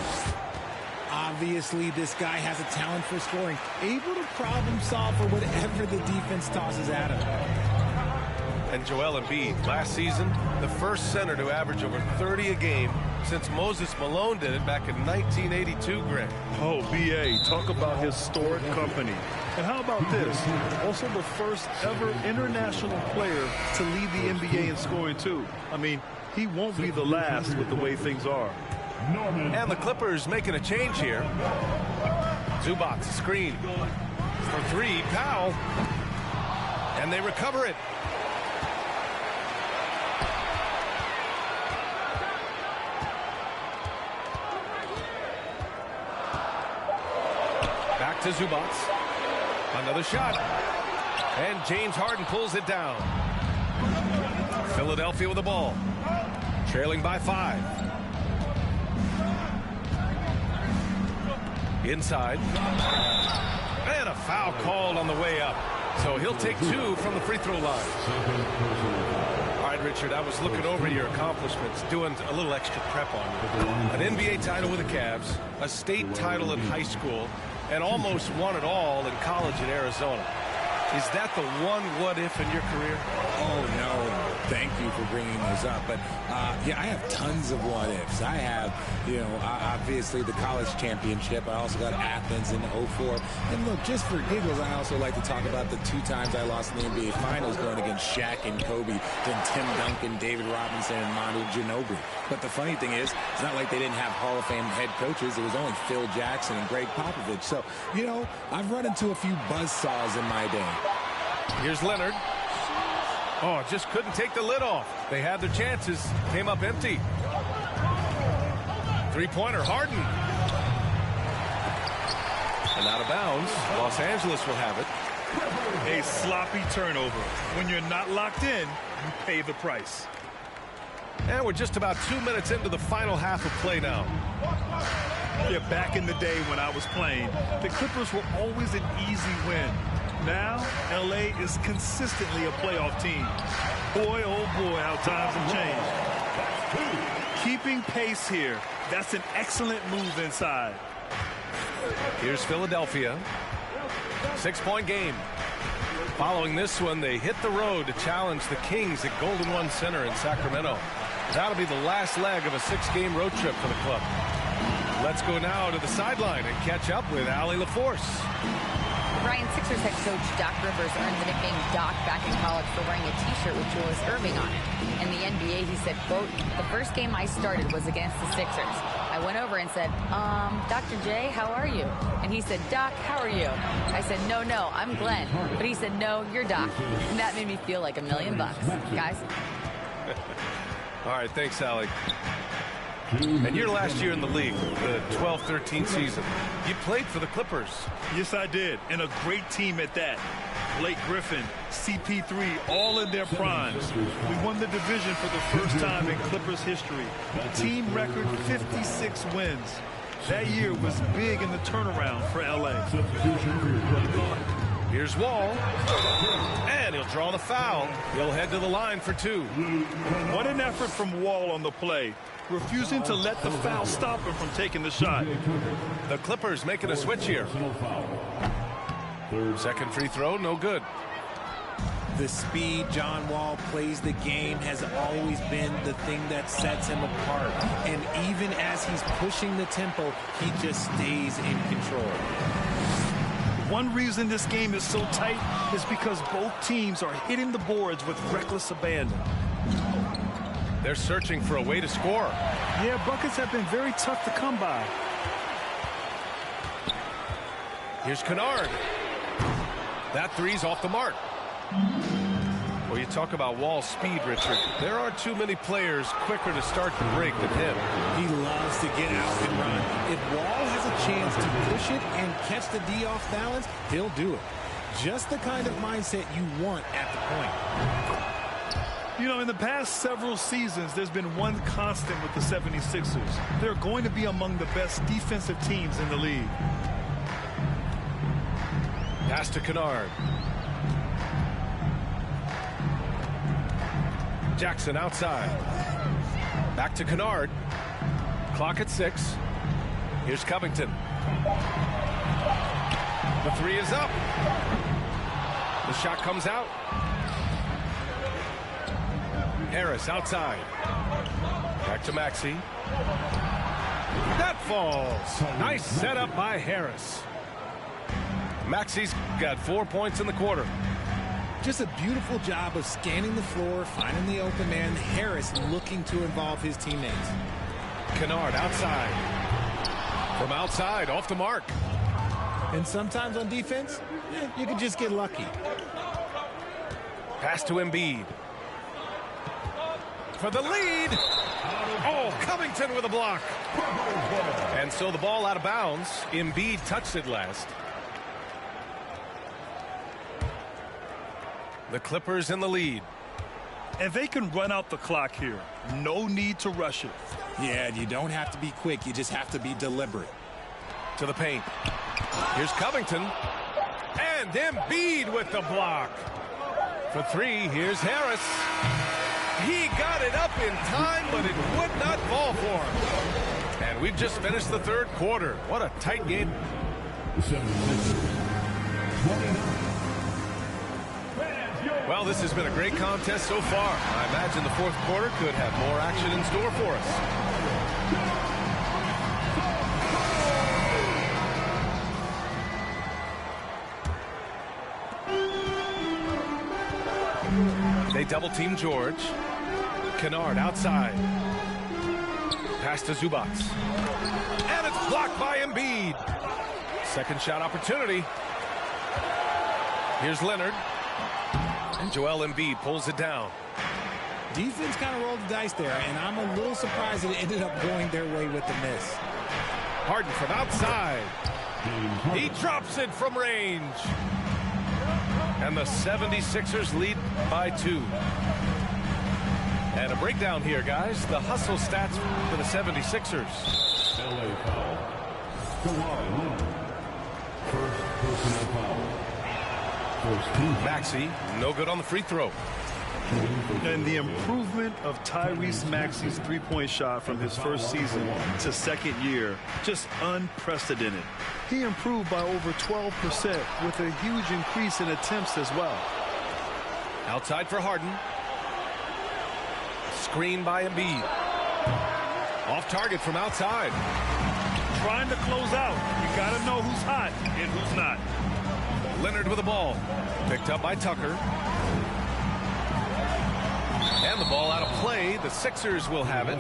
Obviously, this guy has a talent for scoring, able to problem solve for whatever the defense tosses at him. And Joel Embiid, last season, the first center to average over 30 a game since Moses Malone did it back in 1982, Grant. Oh, B.A., talk about historic company. And how about this? Also the first ever international player to lead the NBA in scoring, too. I mean, he won't be the last with the way things are. And the Clippers making a change here. Zubac, screen. For 3, Powell. And they recover it. Back to Zubac. Another shot. And James Harden pulls it down. Philadelphia with the ball. Trailing by 5. Inside. And a foul called on the way up. So he'll take 2 from the free throw line. All right, Richard, I was looking over your accomplishments, doing a little extra prep on you. An NBA title with the Cavs, a state title in high school, and almost won it all in college in Arizona. Is that the one what-if in your career? Oh, no. Thank you for bringing those up. But, yeah, I have tons of what-ifs. I have, you know, obviously the college championship. I also got Athens in 04. And, look, just for giggles, I also like to talk about the 2 times I lost in the NBA Finals going against Shaq and Kobe, then Tim Duncan, David Robinson, and Manu Ginobili. But the funny thing is, it's not like they didn't have Hall of Fame head coaches. It was only Phil Jackson and Greg Popovich. So, you know, I've run into a few buzzsaws in my day. Here's Leonard. Oh, just couldn't take the lid off. They had their chances. Came up empty. Three-pointer, Harden. And out of bounds. Los Angeles will have it. A sloppy turnover. When you're not locked in, you pay the price. And we're just about 2 minutes into the final half of play now. Yeah, back in the day when I was playing, the Clippers were always an easy win. Now, L.A. is consistently a playoff team. Boy, oh boy, how times have changed. Keeping pace here. That's an excellent move inside. Here's Philadelphia. 6-point game. Following this one, they hit the road to challenge the Kings at Golden One Center in Sacramento. That'll be the last leg of a 6-game road trip for the club. Let's go now to the sideline and catch up with Allie LaForce. Ryan, Sixers head coach Doc Rivers earned the nickname Doc back in college for wearing a T-shirt with Julius Erving on it. In the NBA, he said, quote, "The first game I started was against the Sixers. I went over and said, Dr. J, how are you?" And he said, "Doc, how are you?" I said, no, I'm Glenn." But he said, "No, you're Doc." And that made me feel like $1 million. Guys. All right, thanks, Allie. And your last year in the league, the 12-13 season, you played for the Clippers. Yes, I did, and a great team at that. Blake Griffin, CP3, all in their primes. We won the division for the first time in Clippers history. Team record 56 wins. That year was big in the turnaround for L.A. Here's Wall, and he'll draw the foul. He'll head to the line for 2. What an effort from Wall on the play, refusing to let the foul stop him from taking the shot. The Clippers making a switch here. Second free throw, no good. The speed John Wall plays the game has always been the thing that sets him apart. And even as he's pushing the tempo, he just stays in control. One reason this game is so tight is because both teams are hitting the boards with reckless abandon. They're searching for a way to score. Yeah, buckets have been very tough to come by. Here's Kennard. That three's off the mark. Well, you talk about Wall's speed, Richard. There are too many players quicker to start the break than him. He loves to get out and run. If Wall has a chance to push it and catch the D off balance, he'll do it. Just the kind of mindset you want at the point. You know, in the past several seasons, there's been one constant with the 76ers. They're going to be among the best defensive teams in the league. Pass to Kennard. Jackson outside. Back to Kennard. Clock at 6. Here's Covington. The three is up. The shot comes out. Harris outside. Back to Maxey. That falls. Nice setup by Harris. Maxey's got 4 points in the quarter. Just a beautiful job of scanning the floor, finding the open man. Harris looking to involve his teammates. Kennard outside. From outside, off the mark. And sometimes on defense, you can just get lucky. Pass to Embiid. For the lead. Oh, Covington with a block. And so the ball out of bounds. Embiid touched it last. The Clippers in the lead. And they can run out the clock here. No need to rush it. Yeah, you don't have to be quick. You just have to be deliberate. To the paint. Here's Covington. And Embiid with the block. For three, here's Harris. He got it up in time, but it would not fall for him. And we've just finished the third quarter. What a tight game. Well, this has been a great contest so far. I imagine the fourth quarter could have more action in store for us. They double-team George. Kennard outside. Pass to Zubac. And it's blocked by Embiid. Second shot opportunity. Here's Leonard. And Joel Embiid pulls it down. Defense kind of rolled the dice there, and I'm a little surprised that it ended up going their way with the miss. Harden from outside. He drops it from range. And the 76ers lead by 2. And a breakdown here, guys. The hustle stats for the 76ers. LA foul. Kawhi Leonard. First personal foul. Maxey, no good on the free throw. And the improvement of Tyrese Maxey's three-point shot from his first season to second year, just unprecedented. He improved by over 12% with a huge increase in attempts as well. Outside for Harden. Screen by Embiid. Off target from outside. Trying to close out. You got to know who's hot and who's not. Leonard with the ball. Picked up by Tucker. And the ball out of play. The Sixers will have it.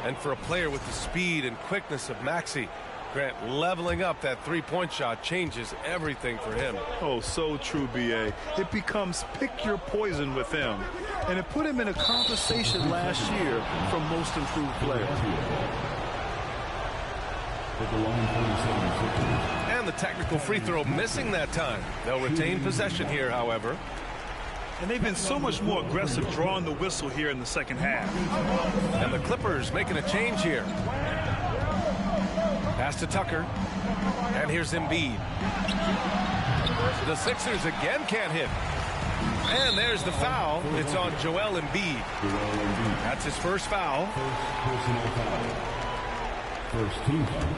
And for a player with the speed and quickness of Maxey, Grant, leveling up that three-point shot changes everything for him. Oh, so true, B.A. It becomes pick your poison with him. And it put him in a conversation last year for most improved player. And the technical free throw missing that time. They'll retain possession here, however. And they've been so much more aggressive drawing the whistle here in the second half. And the Clippers making a change here. Pass to Tucker. And here's Embiid. The Sixers again can't hit. And there's the foul. It's on Joel Embiid. That's his first foul. First team foul.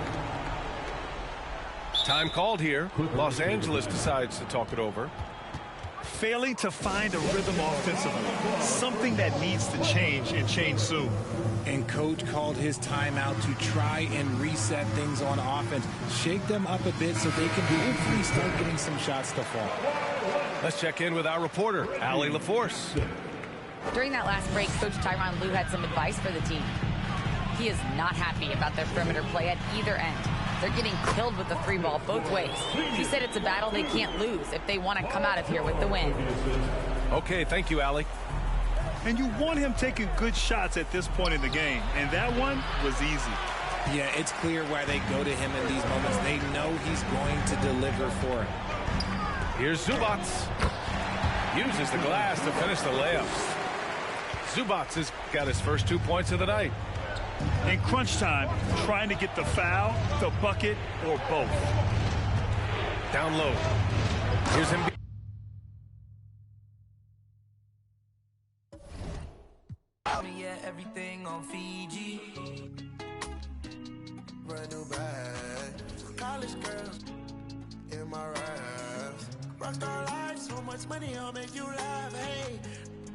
Time called here. Los Angeles decides to talk it over. Failing to find a rhythm offensively. Something that needs to change and change soon. And coach called his timeout to try and reset things on offense. Shake them up a bit so they can hopefully start getting some shots to fall. Let's check in with our reporter, Allie LaForce. During that last break, Coach Tyronn Lue had some advice for the team. He is not happy about their perimeter play at either end. They're getting killed with the three ball both ways. He said it's a battle they can't lose if they want to come out of here with the win. Okay, thank you, Allie. And you want him taking good shots at this point in the game. And that one was easy. Yeah, it's clear why they go to him in these moments. They know he's going to deliver for him. Here's Zubac. Uses the glass to finish the layup. Zubac has got his first 2 points of the night. In crunch time, trying to get the foul, the bucket, or both. Down low. Here's him. Yeah, everything on Fiji. Brand new bag. College girls in my raps. Rockstar life, so much money, I'll make you laugh. Hey,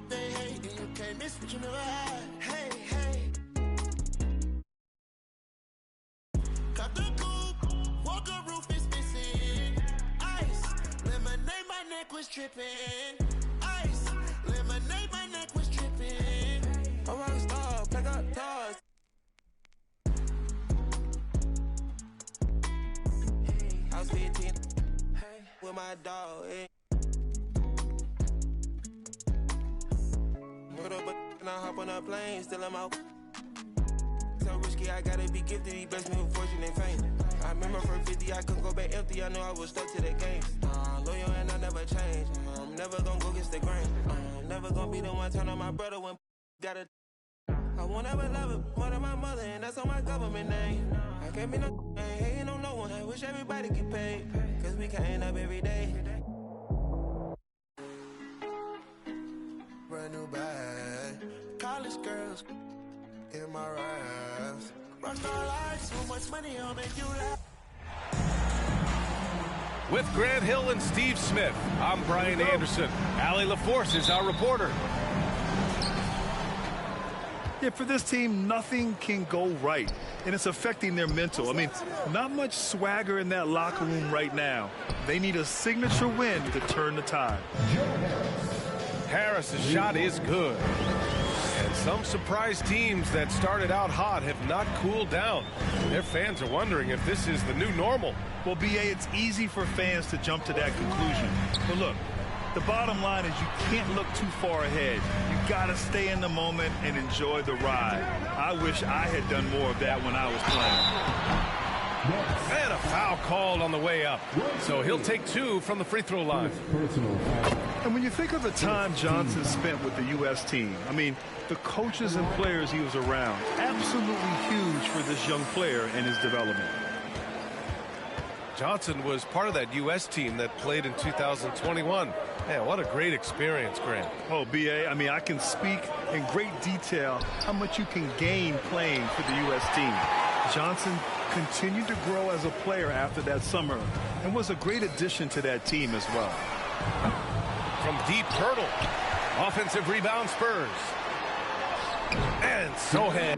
they hate, and you can't miss what you never had. Hey, hey. Cut the coupe, walker roof is missing. Ice, lemonade, my neck was tripping. Ice, lemonade, my neck was tripping. A rock star, pack up doors. I was 15 with my dog. Put up and I hop on a plane, still I'm out. So risky, I gotta be gifted. He blessed me with fortune and fame. I remember for 50, I couldn't go back empty. I know I was stuck to the game. Loyal and I I never change. I'm never gonna go against the grain. I'm never gonna be the one turn on my brother when got a. I won't ever love it more than my mother, and that's on my government name. I can't be no ain't hating on no one. I wish everybody get paid, cause we can't up every day. Brand new bag, college girls in my raps. Rockstar life, so much money, I'll make you laugh. With Grant Hill and Steve Smith, I'm Brian Anderson. Allie LaForce is our reporter. Yeah, for this team, nothing can go right, and it's affecting their mental. I mean, not much swagger in that locker room right now. They need a signature win to turn the tide. Harris's shot is good. And some surprise teams that started out hot have not cooled down. Their fans are wondering if this is the new normal. Well, B.A., it's easy for fans to jump to that conclusion. But look, the bottom line is you can't look too far ahead. You got to stay in the moment and enjoy the ride. I wish I had done more of that when I was playing. And a foul called on the way up. So he'll take 2 from the free throw line. And when you think of the time Johnson spent with the U.S. team, I mean, the coaches and players he was around, absolutely huge for this young player and his development. Johnson was part of that U.S. team that played in 2021. Man, what a great experience, Grant. Oh, B.A., I mean, I can speak in great detail how much you can gain playing for the U.S. team. Johnson continued to grow as a player after that summer and was a great addition to that team as well. From deep, Pirtle. Offensive rebound, Spurs. And Sohan.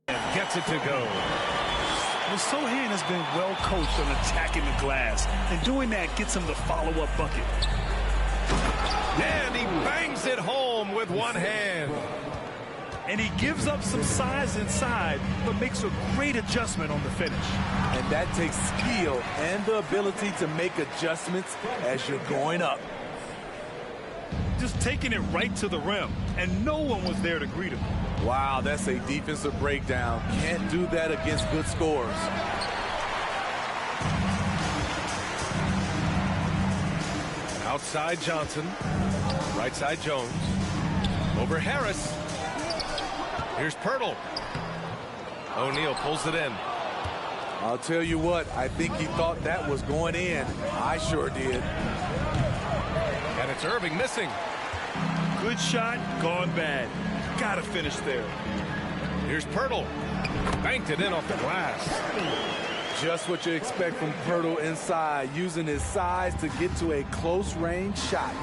And gets it to go. Well, Sohan has been well coached on attacking the glass, and doing that gets him the follow-up bucket. And he bangs it home with one hand. And he gives up some size inside, but makes a great adjustment on the finish. And that takes skill and the ability to make adjustments as you're going up. Just taking it right to the rim, and no one was there to greet him. Wow, that's a defensive breakdown. Can't do that against good scores. Outside Johnson. Right side Jones. Over Harris. Here's Pirtle. O'Neal pulls it in. I'll tell you what, I think he thought that was going in. I sure did. And it's Irving missing. Good shot, gone bad. Gotta finish there. Here's Pirtle. Banked it in off the glass. Just what you expect from Pirtle inside, using his size to get to a close-range shot.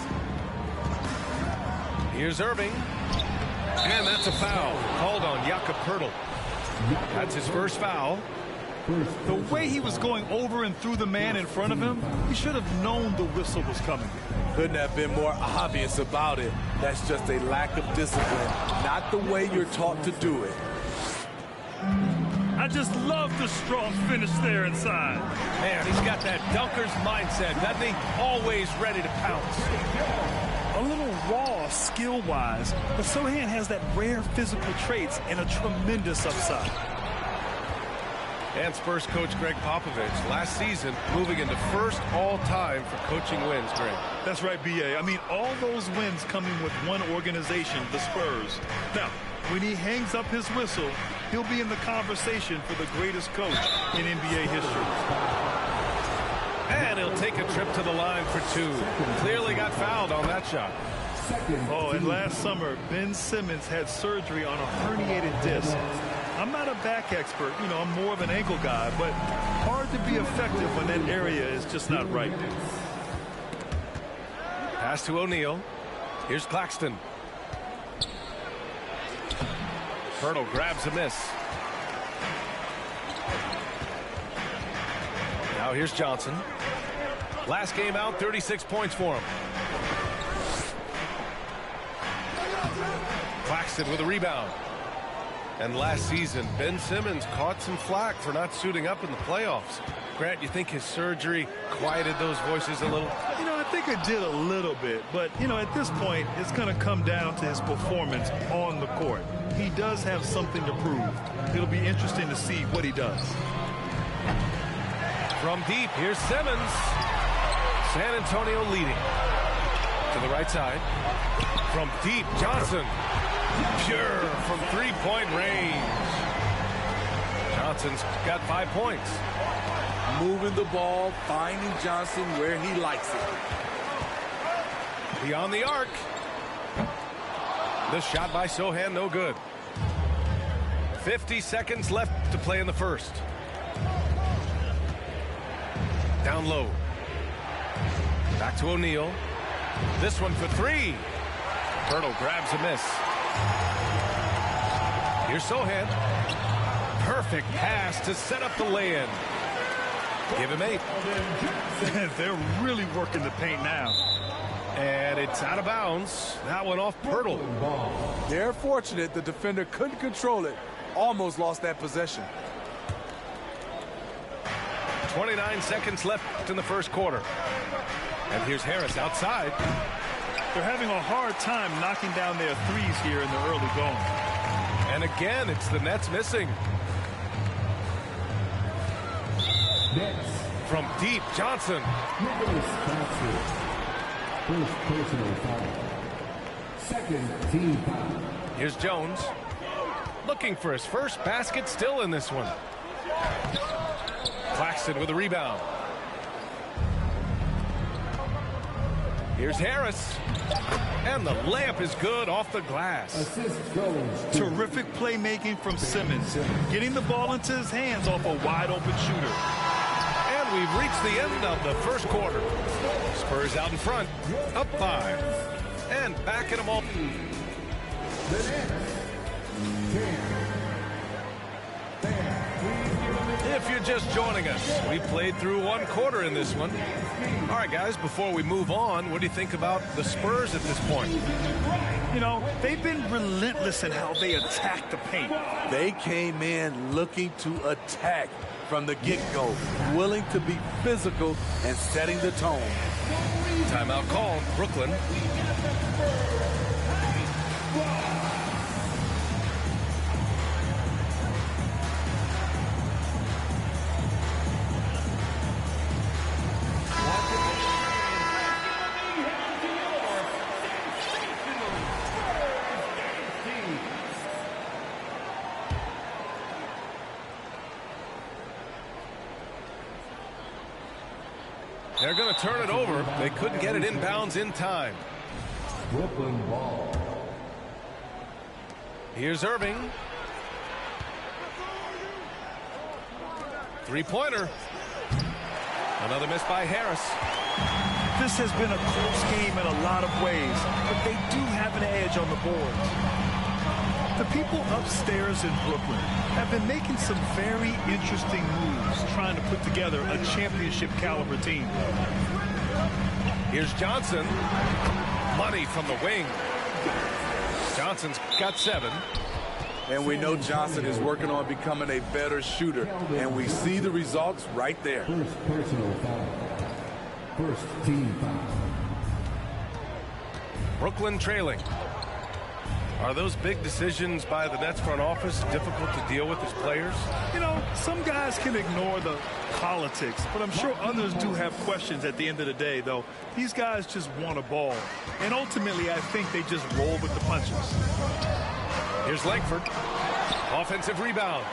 Here's Irving. And that's a foul called on Jakob Pirtle. That's his first foul. The way he was going over and through the man in front of him, he should have known the whistle was coming. Couldn't have been more obvious about it. That's just a lack of discipline, not the way you're taught to do it. I just love the strong finish there inside. Man, he's got that dunker's mindset, doesn't he? Always ready to pounce. A little raw skill-wise, but Sohan has that rare physical traits and a tremendous upside. And Spurs coach Greg Popovich last season moving into first all-time for coaching wins, Greg. That's right, B.A. I mean, all those wins coming with one organization, the Spurs. Now, when he hangs up his whistle, he'll be in the conversation for the greatest coach in NBA history. And he'll take a trip to the line for 2. Clearly got fouled on that shot. Oh, and last summer, Ben Simmons had surgery on a herniated disc. I'm not a back expert, you know, I'm more of an ankle guy, but hard to be effective when that area is just not right. Pass to O'Neal. Here's Claxton. Pirtle grabs a miss. Now here's Johnson. Last game out, 36 points for him. Claxton with a rebound. And last season, Ben Simmons caught some flack for not suiting up in the playoffs. Grant, you think his surgery quieted those voices a little? You know, I think it did a little bit. But, you know, at this point, it's going to come down to his performance on the court. He does have something to prove. It'll be interesting to see what he does. From deep, here's Simmons. San Antonio leading. To the right side. From deep, Johnson. Pure from three-point range. Johnson's got 5 points. Moving the ball, finding Johnson where he likes it. Beyond the arc. The shot by Sohan, no good. 50 seconds left to play in the first. Down low. Back to O'Neal. This one for three. Bertle grabs a miss. Here's Sohan. Perfect pass to set up the lay-in. Give him 8. They're really working the paint now. And it's out of bounds. That one off Bertle. They're fortunate the defender couldn't control it. Almost lost that possession. 29 seconds left in the first quarter. And here's Harris outside. They're having a hard time knocking down their threes here in the early going. And again, it's the Nets missing. From deep, Johnson. First personal foul. Second team foul. Here's Jones. Looking for his first basket, still in this one. Claxton with a rebound. Here's Harris. And the layup is good off the glass. Assist goes to Terrific playmaking from Simmons. Getting the ball into his hands off a wide-open shooter. And we've reached the end of the first quarter. Spurs out in front, up 5. And back in a moment. the Nets. 10. If you're just joining us, we played through one quarter in this one. All right, guys, before we move on, what do you think about the Spurs at this point? You know, they've been relentless in how they attack the paint. They came in looking to attack from the get-go, willing to be physical and setting the tone. Timeout called, Brooklyn. They're going to turn it over. They couldn't get it inbounds in time. Brooklyn ball. Here's Irving. Three-pointer. Another miss by Harris. This has been a close game in a lot of ways, but they do have an edge on the boards. The people upstairs in Brooklyn have been making some very interesting moves trying to put together a championship caliber team. Here's Johnson. Money from the wing. Johnson's got 7. And we know Johnson is working on becoming a better shooter. And we see the results right there. First personal foul. First team foul. Brooklyn trailing. Are those big decisions by the Nets front office difficult to deal with as players? You know, some guys can ignore the politics, but I'm sure others do have questions at the end of the day, though. These guys just want a ball. And ultimately, I think they just roll with the punches. Here's Langford. Offensive rebound.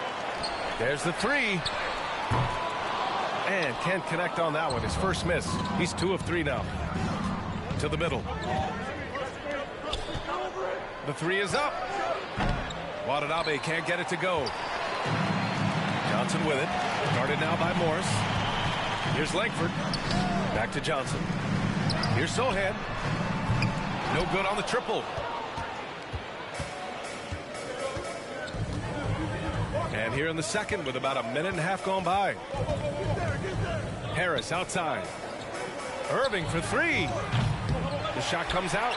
There's the 3. And can't connect on that one. His first miss. He's 2 of 3 now. To the middle. The 3 is up. Watanabe can't get it to go. Johnson with it. Guarded now by Morris. Here's Langford. Back to Johnson. Here's Sohan. No good on the triple. And here in the second with about a minute and a half gone by. Harris outside. Irving for 3. The shot comes out.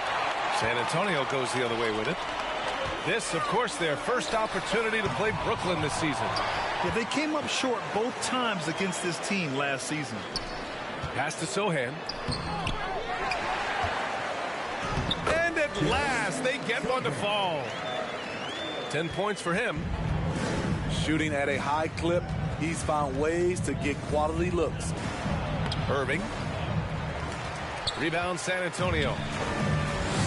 San Antonio goes the other way with it. This, of course, their first opportunity to play Brooklyn this season. Yeah, they came up short both times against this team last season. Pass to Sohan. And at last, they get one to fall. 10 points for him. Shooting at a high clip, He's found ways to get quality looks. Irving. Rebound San Antonio.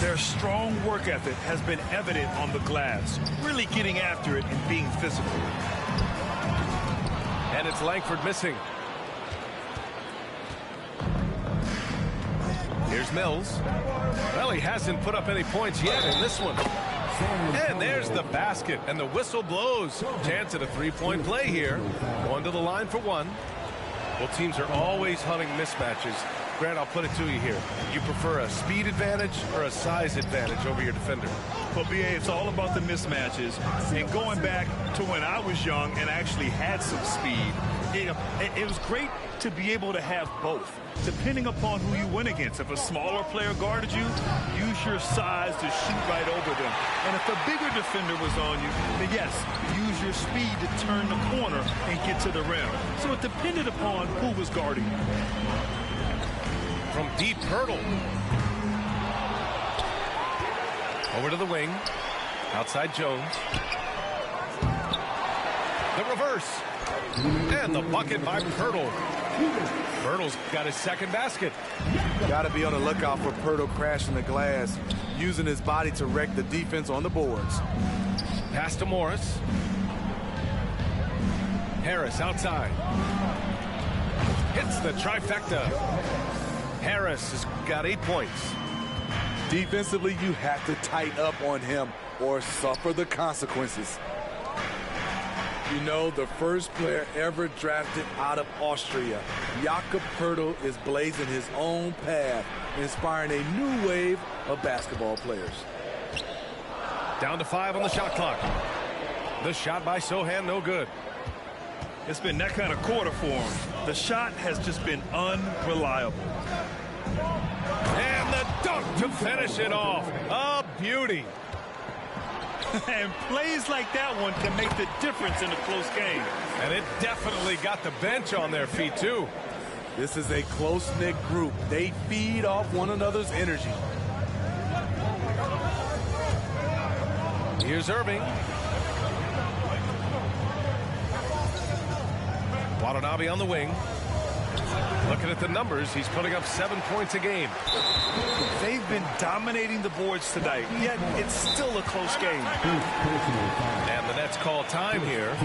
Their strong work ethic has been evident on the glass, really getting after it and being physical. And it's Langford missing. Here's Mills. Well, he hasn't put up any points yet in this one. And there's the basket, and the whistle blows. Chance at a three-point play here. Going to the line for one. Well, teams are always hunting mismatches. Grant, I'll put it to you here. You prefer a speed advantage or a size advantage over your defender? Well, BA, it's all about the mismatches. And going back to when I was young and actually had some speed, it was great to be able to have both, depending upon who you went against. If a smaller player guarded you, use your size to shoot right over them. And if a bigger defender was on you, then yes, use your speed to turn the corner and get to the rim. So it depended upon who was guarding you. From deep, Hurdle. Over to the wing. Outside Jones. The reverse. And the bucket by Pirtle. Pirtle's got his second basket. Got to be on the lookout for Pirtle crashing the glass, using his body to wreck the defense on the boards. Pass to Morris. Harris outside. Hits the trifecta. Harris has got 8 points. Defensively, you have to tighten up on him or suffer the consequences. You know, the first player ever drafted out of Austria, Jakob Poeltl, is blazing his own path, inspiring a new wave of basketball players. Down to 5 on the shot clock. The shot by Sohan, no good. It's been that kind of quarter for him. The shot has just been unreliable. And the dunk to finish it off. A beauty. And plays like that one can make the difference in a close game. And it definitely got the bench on their feet, too. This is a close-knit group. They feed off one another's energy. Here's Irving. Watanabe on the wing. Looking at the numbers, he's putting up 7 points a game. They've been dominating the boards tonight, yet it's still a close game. And the Nets call time here.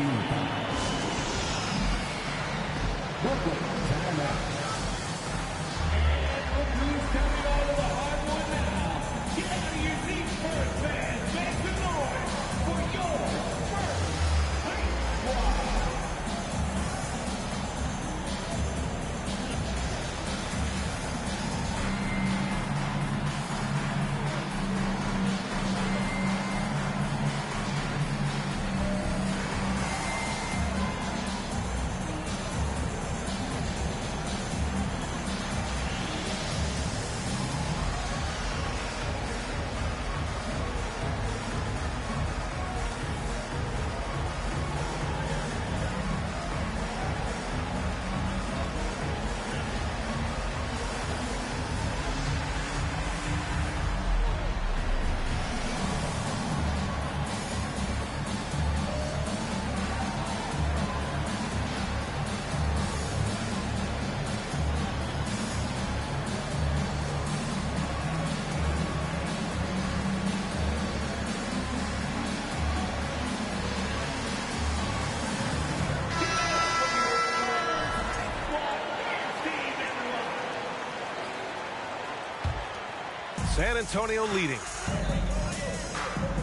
San Antonio leading.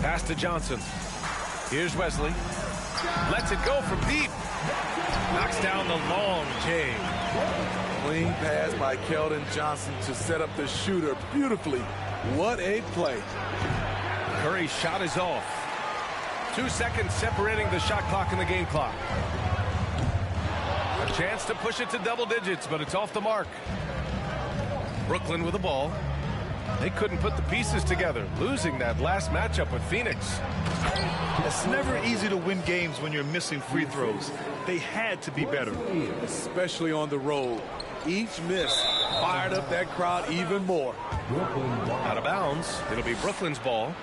Pass to Johnson. Here's Wesley. Lets it go from deep. Knocks down the long J. Clean pass by Keldon Johnson to set up the shooter beautifully. What a play. Curry's shot is off. 2 seconds separating the shot clock and the game clock. A chance to push it to double digits, but it's off the mark. Brooklyn with the ball. They couldn't put the pieces together, losing that last matchup with Phoenix. It's never easy to win games when you're missing free throws. They had to be better. Especially on the road. Each miss fired up that crowd even more. Out of bounds. It'll be Brooklyn's ball.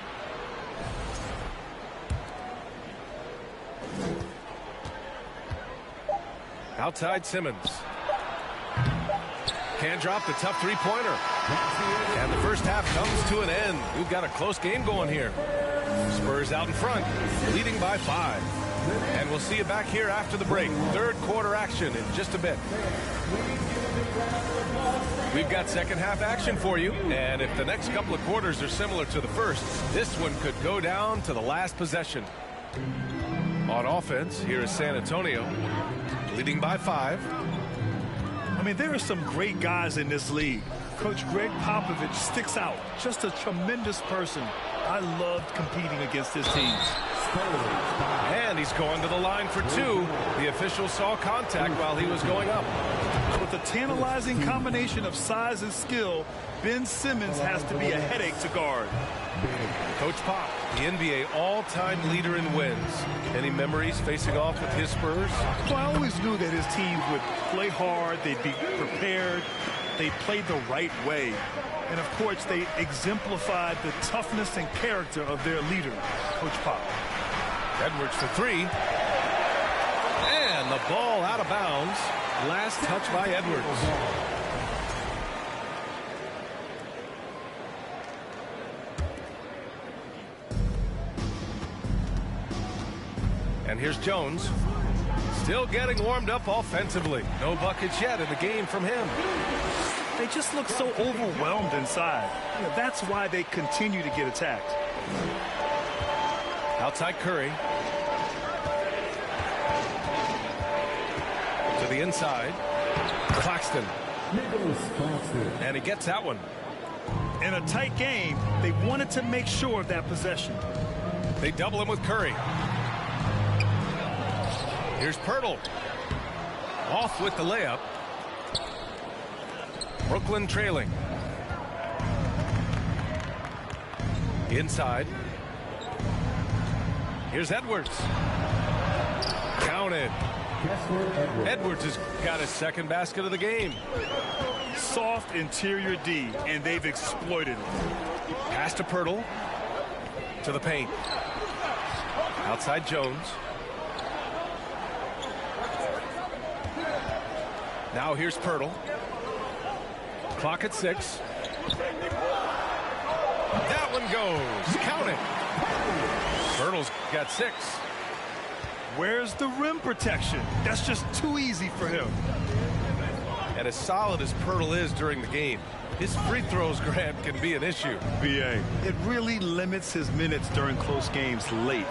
Outside Simmons. Can't drop the tough three-pointer. And the first half comes to an end. We've got a close game going here. Spurs out in front, leading by 5. And we'll see you back here after the break. Third quarter action in just a bit. We've got second half action for you. And if the next couple of quarters are similar to the first, this one could go down to the last possession. On offense, here is San Antonio, leading by 5. I mean, there are some great guys in this league. Coach Greg Popovich sticks out. Just a tremendous person. I loved competing against his teams. And he's going to the line for 2. The official saw contact while he was going up. With a tantalizing combination of size and skill, Ben Simmons has to be a headache to guard. Coach Pop, the NBA all-time leader in wins. Any memories facing off with his Spurs? Well, I always knew that his teams would play hard, they'd be prepared, they played the right way. And of course, they exemplified the toughness and character of their leader, Coach Pop. Edwards for 3. And the ball out of bounds. Last touch by Edwards. And here's Jones. Still getting warmed up offensively. No buckets yet in the game from him. They just look so overwhelmed inside. You know, that's why they continue to get attacked. Outside Curry. To the inside. Claxton. And he gets that one. In a tight game, they wanted to make sure of that possession. They double him with Curry. Here's Pirtle. Off with the layup. Brooklyn trailing. Inside. Here's Edwards. Counted. Edwards has got his second basket of the game. Soft interior D, and they've exploited it. Pass to Pirtle. To the paint. Outside Jones. Now here's Pirtle. Clock at 6. That one goes. Count it. Pirtle's got 6. Where's the rim protection? That's just too easy for him. And as solid as Pirtle is during the game, his free throws, Grant, can be an issue. BA. It really limits his minutes during close games late.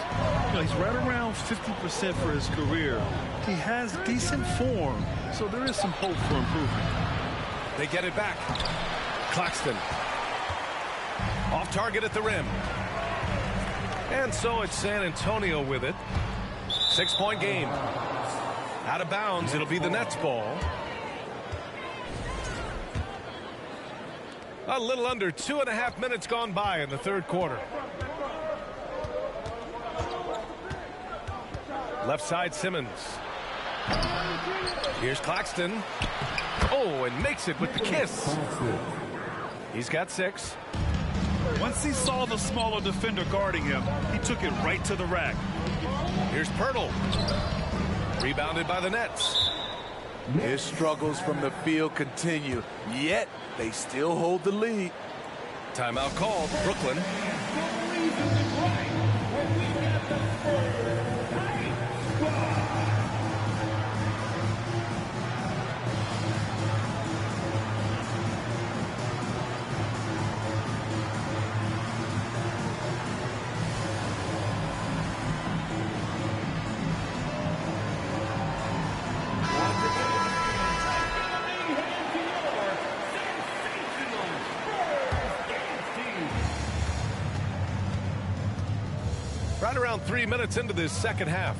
You know, he's right around 50% for his career. He has decent form, so there is some hope for improvement. They get it back. Claxton. Off target at the rim. And so it's San Antonio with it. 6-point game. Out of bounds, it'll be the Nets ball. A little under 2.5 minutes gone by in the third quarter. Left side Simmons. Here's Claxton. Oh, and makes it with the kiss. He's got 6. Once he saw the smaller defender guarding him, he took it right to the rack. Here's Pirtle. Rebounded by the Nets. His struggles from the field continue, yet they still hold the lead. Timeout called. Brooklyn. Right around 3 minutes into this second half.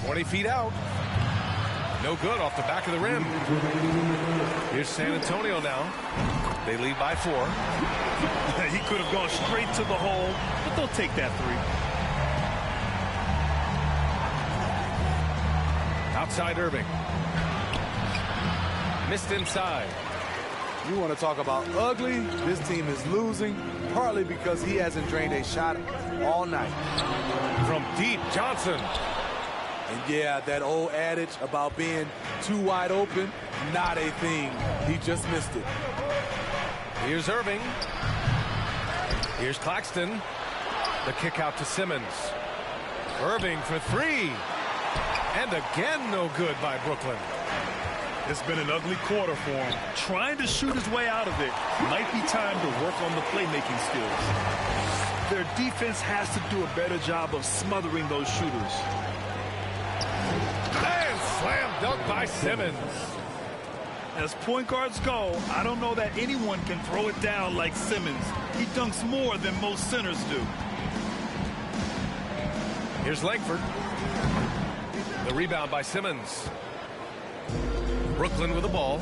20 feet out. No good off the back of the rim. Here's San Antonio now. They lead by 4. He could have gone straight to the hole, but they'll take that 3. Outside Irving. Missed inside. You want to talk about ugly? This team is losing, partly because he hasn't drained a shot all night. From deep, Johnson. And yeah, that old adage about being too wide open, not a thing. He just missed it. Here's Irving. Here's Claxton. The kick out to Simmons. Irving for three. And again, no good by Brooklyn. It's been an ugly quarter for him. Trying to shoot his way out of it. Might be time to work on the playmaking skills. Their defense has to do a better job of smothering those shooters. And slam dunk by Simmons. As point guards go, I don't know that anyone can throw it down like Simmons. He dunks more than most centers do. Here's Langford. The rebound by Simmons. Brooklyn with the ball,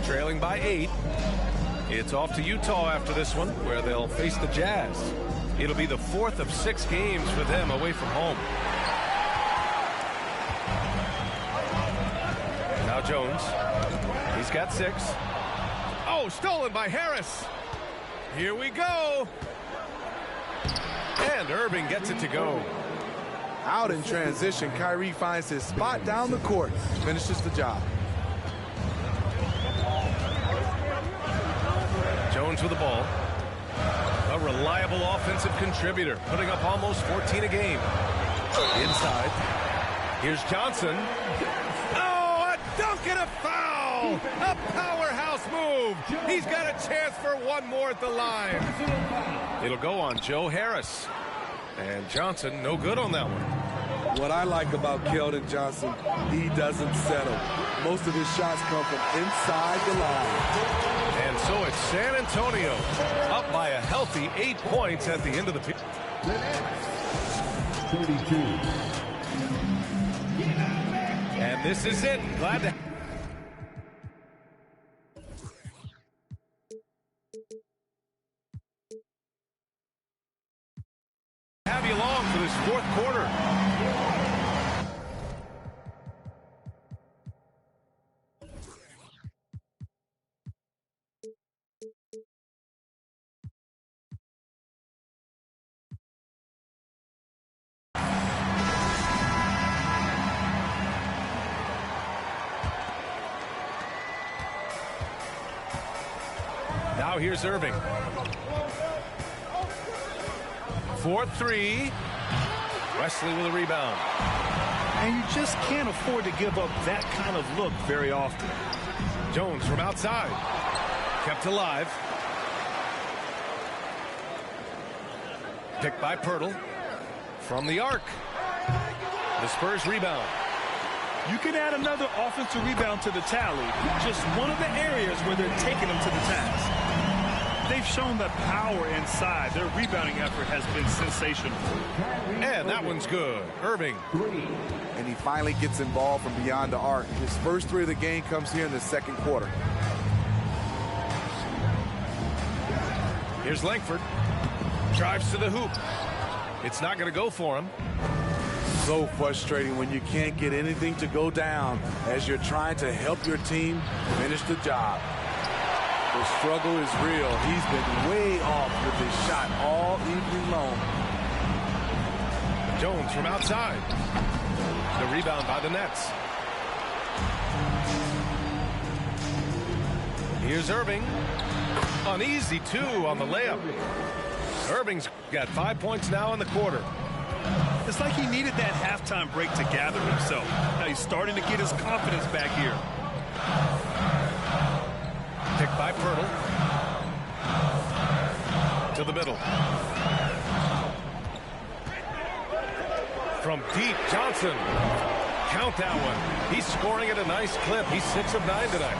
trailing by 8. It's off to Utah after this one, where they'll face the Jazz. It'll be the 4th of 6 games for them away from home. Now Jones. He's got 6. Oh, stolen by Harris. Here we go. And Irving gets it to go. Out in transition, Kyrie finds his spot down the court, finishes the job. Jones with the ball. A reliable offensive contributor, putting up almost 14 a game. Inside. Here's Johnson. Oh, a dunk and a foul! A powerhouse move. He's got a chance for one more at the line. It'll go on Joe Harris. And Johnson, no good on that one. What I like about Keldon Johnson, he doesn't settle. Most of his shots come from inside the line. And so it's San Antonio up by a healthy 8 points at the end of the period. 32. And this is it. Glad to have you along for this 4th quarter. Now here's Irving. 4-3. Wesley with a rebound. And you just can't afford to give up that kind of look very often. Jones from outside. Kept alive. Picked by Pirtle. From the arc. The Spurs rebound. You can add another offensive rebound to the tally. Just one of the areas where they're taking them to the task. They've shown the power inside. Their rebounding effort has been sensational. And that one's good. Irving. And he finally gets involved from beyond the arc. His first 3 of the game comes here in the 2nd quarter. Here's Langford. Drives to the hoop. It's not going to go for him. So frustrating when you can't get anything to go down as you're trying to help your team finish the job. The struggle is real. He's been way off with his shot all evening long. Jones from outside. The rebound by the Nets. Here's Irving. An easy 2 on the layup. Irving's got 5 points now in the quarter. It's like he needed that halftime break to gather himself. Now he's starting to get his confidence back here. Picked by Pirtle. To the middle. From deep, Johnson. Count that one. He's scoring at a nice clip. He's 6 of 9 tonight.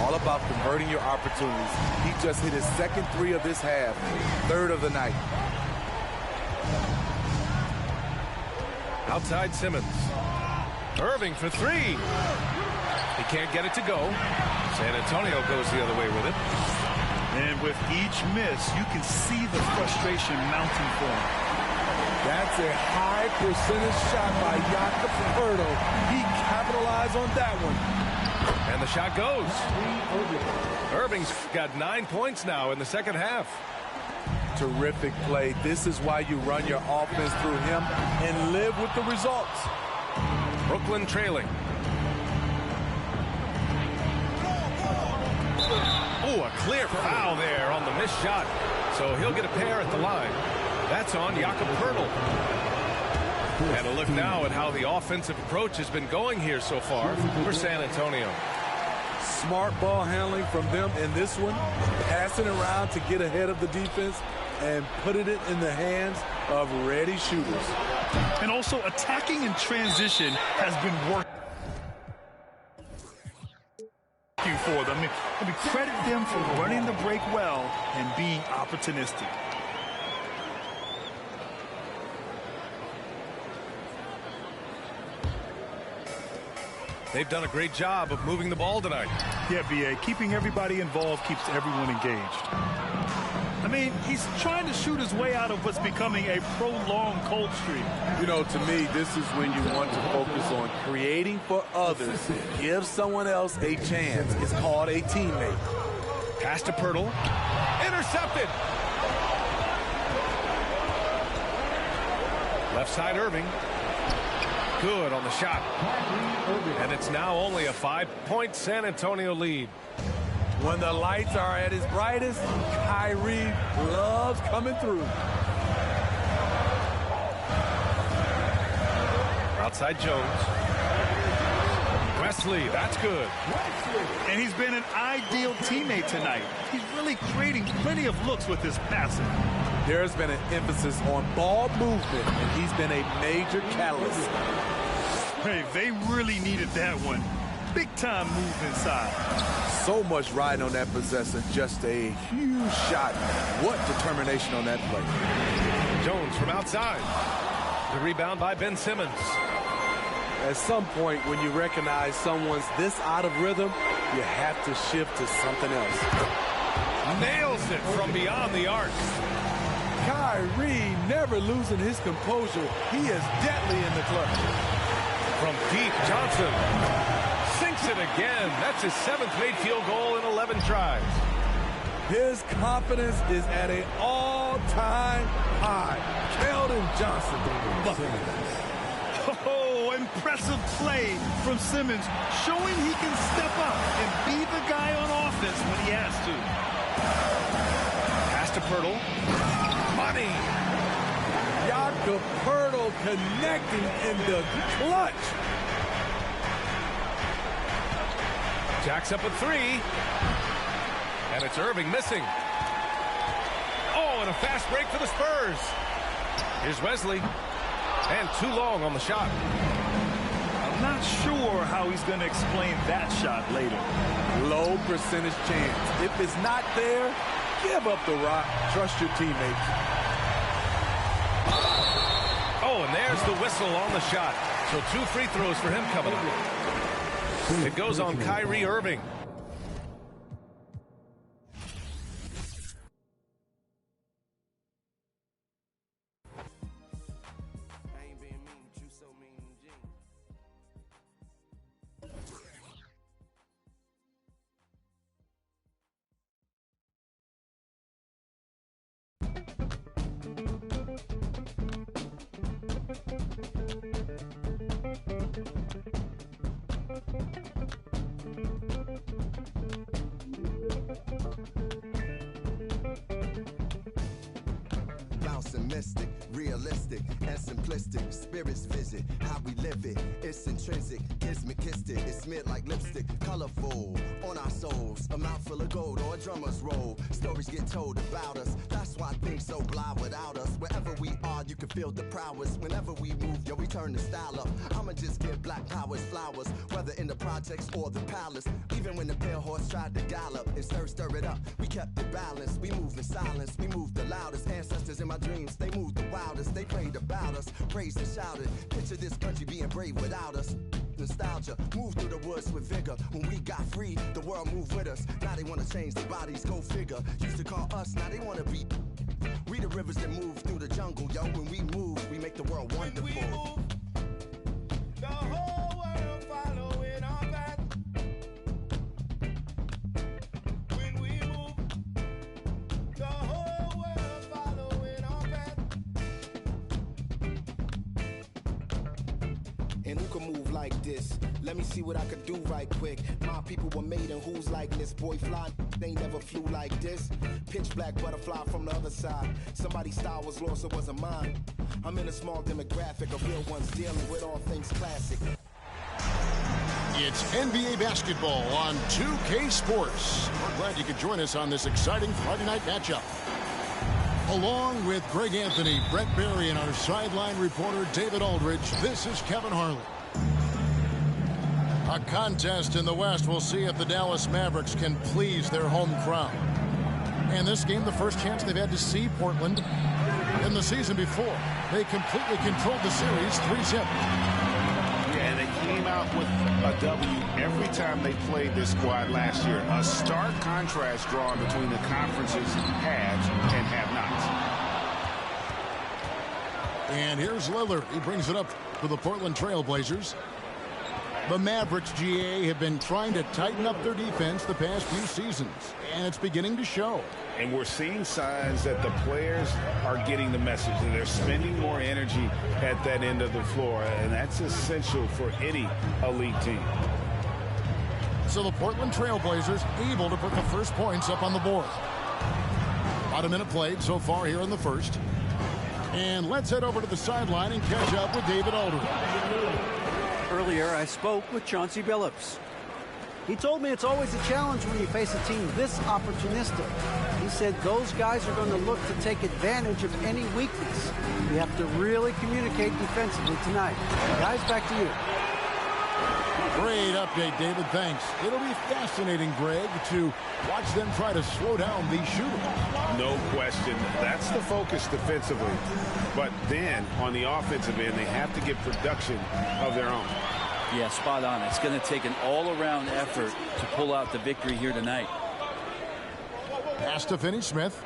All about converting your opportunities. He just hit his 2nd 3 of this half. 3rd of the night. Outside Simmons. Irving for 3. He can't get it to go. San Antonio goes the other way with it. And with each miss, you can see the frustration mounting for him. That's a high percentage shot by Jakob Pirtle. He capitalized on that one. And the shot goes. Irving's got 9 points now in the 2nd half. terrific play. This is why you run your offense through him and live with the results. Brooklyn trailing. Oh, a clear foul there on the missed shot. So he'll get a pair at the line. That's on Jakob Poeltl. And a look now at how the offensive approach has been going here so far for San Antonio. Smart ball handling from them in this one, passing around to get ahead of the defense and putting it in the hands of ready shooters. And also attacking in transition has been working for them. I mean, credit them for running the break well and being opportunistic. They've done a great job of moving the ball tonight. Yeah, B.A., keeping everybody involved keeps everyone engaged. I mean, he's trying to shoot his way out of what's becoming a prolonged cold streak. You know, to me, this is when you want to focus on creating for others. Give someone else a chance. It's called a teammate. Pass to Poeltl. Intercepted. Left side Irving. Good on the shot. And it's now only a 5-point San Antonio lead. When the lights are at its brightest, Kyrie loves coming through. Outside Jones. Wesley, that's good. And he's been an ideal teammate tonight. He's really creating plenty of looks with his passing. There's been an emphasis on ball movement, and he's been a major catalyst. Hey, they really needed that one. Big time move inside. So much riding on that possession, just a huge shot. What determination on that play. Jones from outside. The rebound by Ben Simmons. At some point, when you recognize someone's this out of rhythm, you have to shift to something else. Nails it from beyond the arc. Kyrie never losing his composure. He is deadly in the clutch. From deep, Johnson sinks it again. That's his 7th made field goal in 11 tries. His confidence is at an all-time high. Keldon Johnson. Oh, impressive play from Simmons, showing he can step up and be the guy on offense when he has to. Pass to Poeltl. Money. Jakob Poeltl connecting in the clutch. Jacks up a 3. And it's Irving missing. Oh, and a fast break for the Spurs. Here's Wesley. And too long on the shot. I'm not sure how he's going to explain that shot later. Low percentage chance. If it's not there, give up the rock. Trust your teammates. Oh, and there's the whistle on the shot. So 2 free throws for him coming up. It goes on Kyrie Irving. Mystic, realistic, and simplistic. Spirits visit how we live it. It's intrinsic, kismet, it's smeared like lipstick. Colorful on our souls, a mouthful of gold or a drummer's roll. Stories get told about us. That's why things so blah without us. Wherever we are, you can feel the prowess. Whenever we move, yo, we turn the style up. I'ma just give black powers flowers, whether in the projects or the palace. Even when the pale horse tried to gallop and stir it up, we kept it balanced. We move in silence, we move the loudest. Ancestors in my dreams, they moved the wildest. They prayed about us, praised and shouted. Picture this country being brave without us. Nostalgia, move through the woods with vigor. When we got free, the world moved with us. Now they wanna change their bodies, go figure. Used to call us, now they wanna be. We the rivers that move through the jungle, yo. When we move, we make the world wonderful. When we move, the whole world following our path. When we move, the whole world following. And who can move like this? Let me see what I could do right quick. My people were made in whose likeness? Boy, fly, they never flew like this. Pitch black butterfly from the other side. Somebody's style was lost, it wasn't mine. I'm in a small demographic of real ones dealing with all things classic. It's NBA basketball on 2K Sports. We're glad you could join us on this exciting Friday night matchup. Along with Greg Anthony, Brett Barry, and our sideline reporter David Aldridge, this is Kevin Harlan. A contest in the West. We'll see if the Dallas Mavericks can please their home crowd. And this game, the first chance they've had to see Portland in the season before. They completely controlled the series 3-0. Yeah, and they came out with a W every time they played this squad last year. A stark contrast drawn between the conference's haves and have-nots. And here's Lillard. He brings it up for the Portland Trail Blazers. The Mavericks, GA, have been trying to tighten up their defense the past few seasons, and it's beginning to show. And we're seeing signs that the players are getting the message, that they're spending more energy at that end of the floor, and that's essential for any elite team. So the Portland Trail Blazers able to put the first points up on the board. About a minute played so far here in the first. And let's head over to the sideline and catch up with David Aldridge. Earlier, I spoke with Chauncey Billups. He told me it's always a challenge when you face a team this opportunistic. He said those guys are going to look to take advantage of any weakness. We have to really communicate defensively tonight. Guys, back to you. Great update, David. Thanks. It'll be fascinating, Greg, to watch them try to slow down these shooters. No question. That's the focus defensively. But then, on the offensive end, they have to get production of their own. Yeah, spot on. It's going to take an all-around effort to pull out the victory here tonight. Pass to Finney-Smith.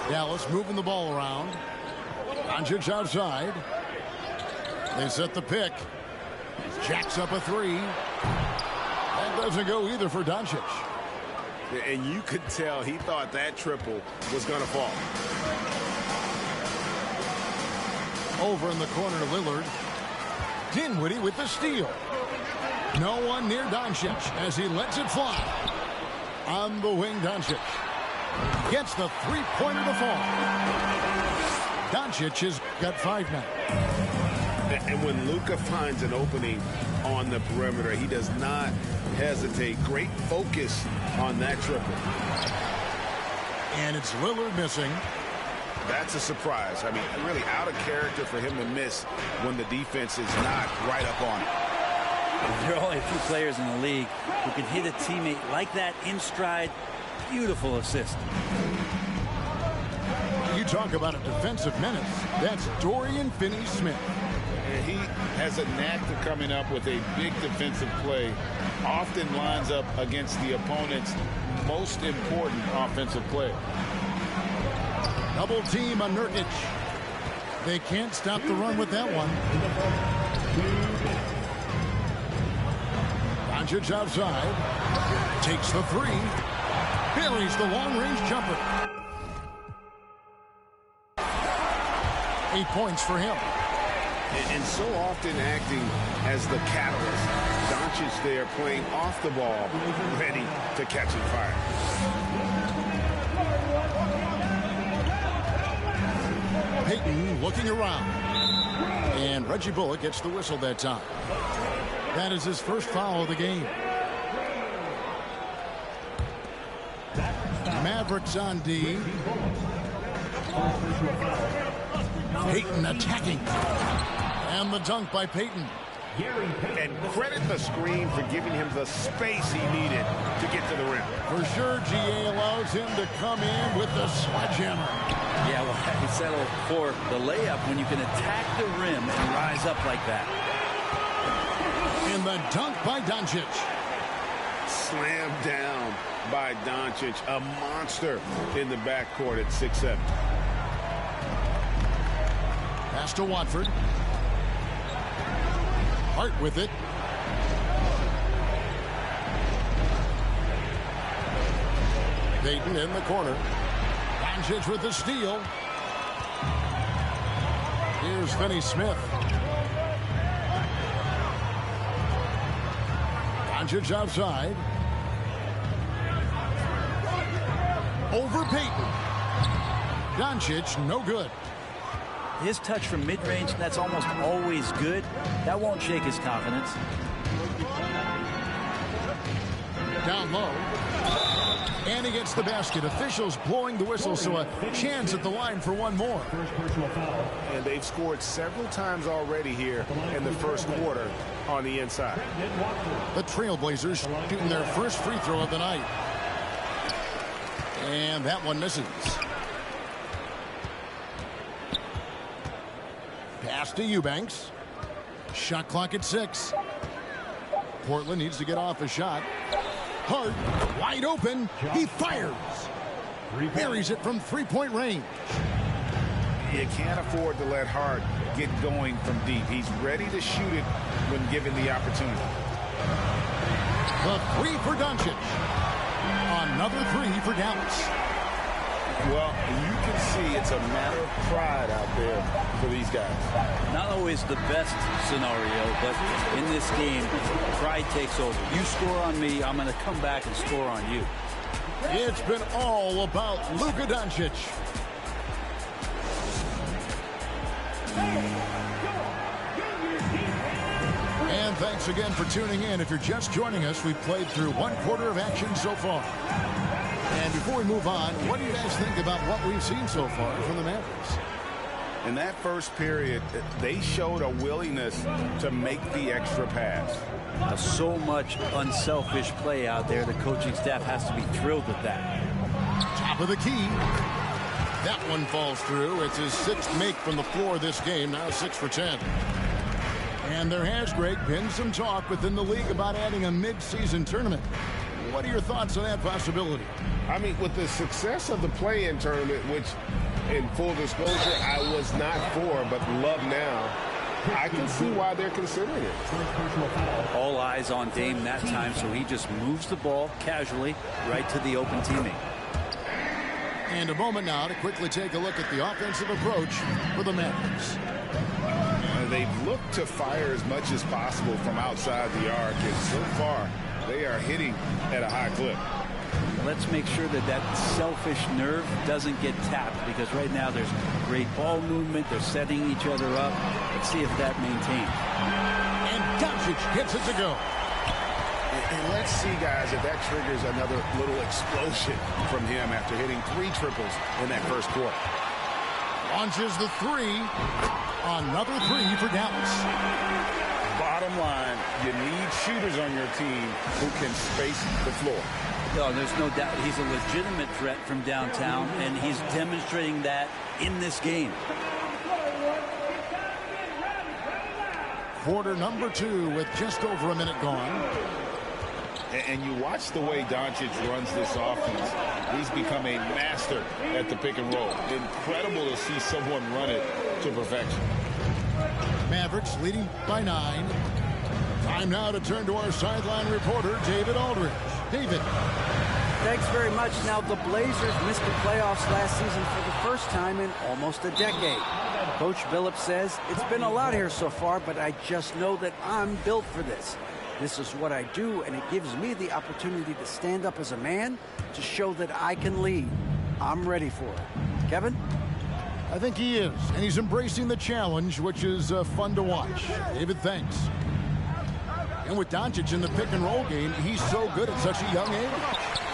Dallas moving the ball around. Doncic outside. They set the pick. Jacks up a three. That doesn't go either for Doncic. And you could tell he thought that triple was going to fall. Over in the corner, Lillard. Dinwiddie with the steal. No one near Doncic as he lets it fly. On the wing, Doncic gets the three-pointer to fall. Doncic has got 5 now. And when Luka finds an opening on the perimeter, he does not hesitate. Great focus on that triple. And it's Lillard missing. That's a surprise. I mean, really out of character for him to miss when the defense is not right up on it. There are only a few players in the league who can hit a teammate like that in stride. Beautiful assist. You talk about a defensive menace. That's Dorian Finney-Smith. He has a knack to coming up with a big defensive play. Often lines up against the opponent's most important offensive play. Double team on Nurkic. They can't stop the run with that one. Doncic outside. Takes the three. Buries the long-range jumper. 8 points for him. And so often acting as the catalyst. Doncic there playing off the ball, ready to catch and fire. Payton looking around. And Reggie Bullock gets the whistle that time. That is his first foul of the game. Mavericks on D. Payton attacking. And the dunk by Payton. And credit the screen for giving him the space he needed to get to the rim. For sure, GA allows him to come in with the sledgehammer. Yeah, well, he settled for the layup when you can attack the rim and rise up like that. And the dunk by Doncic. Slammed down by Doncic, a monster in the backcourt at 6'7". Pass to Watford. Hart with it. Payton in the corner. Doncic with the steal. Here's Finney-Smith. Doncic outside. Over Payton. Doncic, no good. His touch from mid-range, that's almost always good. That won't shake his confidence. Down low. And he gets the basket. Officials blowing the whistle, so a chance at the line for one more. And they've scored several times already here in the first quarter on the inside. The Trailblazers shooting their first free throw of the night. And that one misses. Pass to Eubanks. Shot clock at 6. Portland needs to get off a shot. Hart, wide open. He fires. Buries it from three-point range. You can't afford to let Hart get going from deep. He's ready to shoot it when given the opportunity. The three for Doncic. Another three for Dallas. Well, you can see it's a matter of pride out there for these guys. Not always the best scenario, but in this game, pride takes over. You score on me, I'm going to come back and score on you. It's been all about Luka Doncic. And thanks again for tuning in. If you're just joining us, we've played through one quarter of action so far. And before we move on, what do you guys think about what we've seen so far from the Mavericks? In that first period, they showed a willingness to make the extra pass. So much unselfish play out there. The coaching staff has to be thrilled with that. Top of the key. That one falls through. It's his 6th make from the floor this game, now 6 for 10. And there has, Greg, been some talk within the league about adding a mid-season tournament. What are your thoughts on that possibility? I mean, with the success of the play-in tournament, which, in full disclosure, I was not for, but love now, I can see why they're considering it. All eyes on Dame that time, so he just moves the ball casually right to the open teammate. And a moment now to quickly take a look at the offensive approach for the Mavericks. They've looked to fire as much as possible from outside the arc, and so far, they are hitting at a high clip. Let's make sure that that selfish nerve doesn't get tapped, because right now there's great ball movement. They're setting each other up. Let's see if that maintains. And Doncic gets it to go. And let's see, guys, if that triggers another little explosion from him after hitting 3 triples in that first quarter. Launches the 3. Another 3 for Dallas. Bottom line, you need shooters on your team who can space the floor. No, there's no doubt he's a legitimate threat from downtown, and he's demonstrating that in this game. Quarter number 2 with just over a minute gone. And you watch the way Doncic runs this offense. He's become a master at the pick and roll. Incredible to see someone run it to perfection. Mavericks leading by 9. Time now to turn to our sideline reporter, David Aldridge. David. Thanks very much. Now, the Blazers missed the playoffs last season for the first time in almost a decade. Coach Billups says, it's been a lot here so far, but I just know that I'm built for this. This is what I do, and it gives me the opportunity to stand up as a man to show that I can lead. I'm ready for it. Kevin? I think he is, and he's embracing the challenge, which is fun to watch. David, thanks. And with Doncic in the pick and roll game, he's so good at such a young age.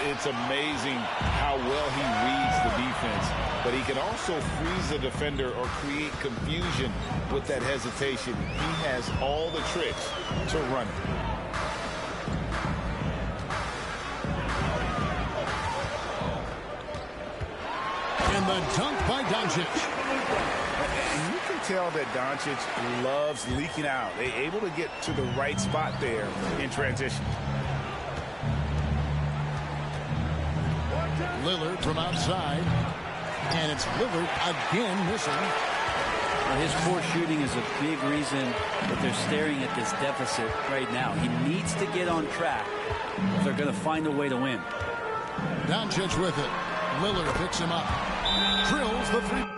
It's amazing how well he reads the defense, but he can also freeze a defender or create confusion with that hesitation. He has all the tricks to run it. And the dunk by Doncic. And you can tell that Doncic loves leaking out. They're able to get to the right spot there in transition. Lillard from outside. And it's Lillard again missing. Well, his poor shooting is a big reason that they're staring at this deficit right now. He needs to get on track if they're going to find a way to win. Doncic with it. Lillard picks him up. Drills the 3.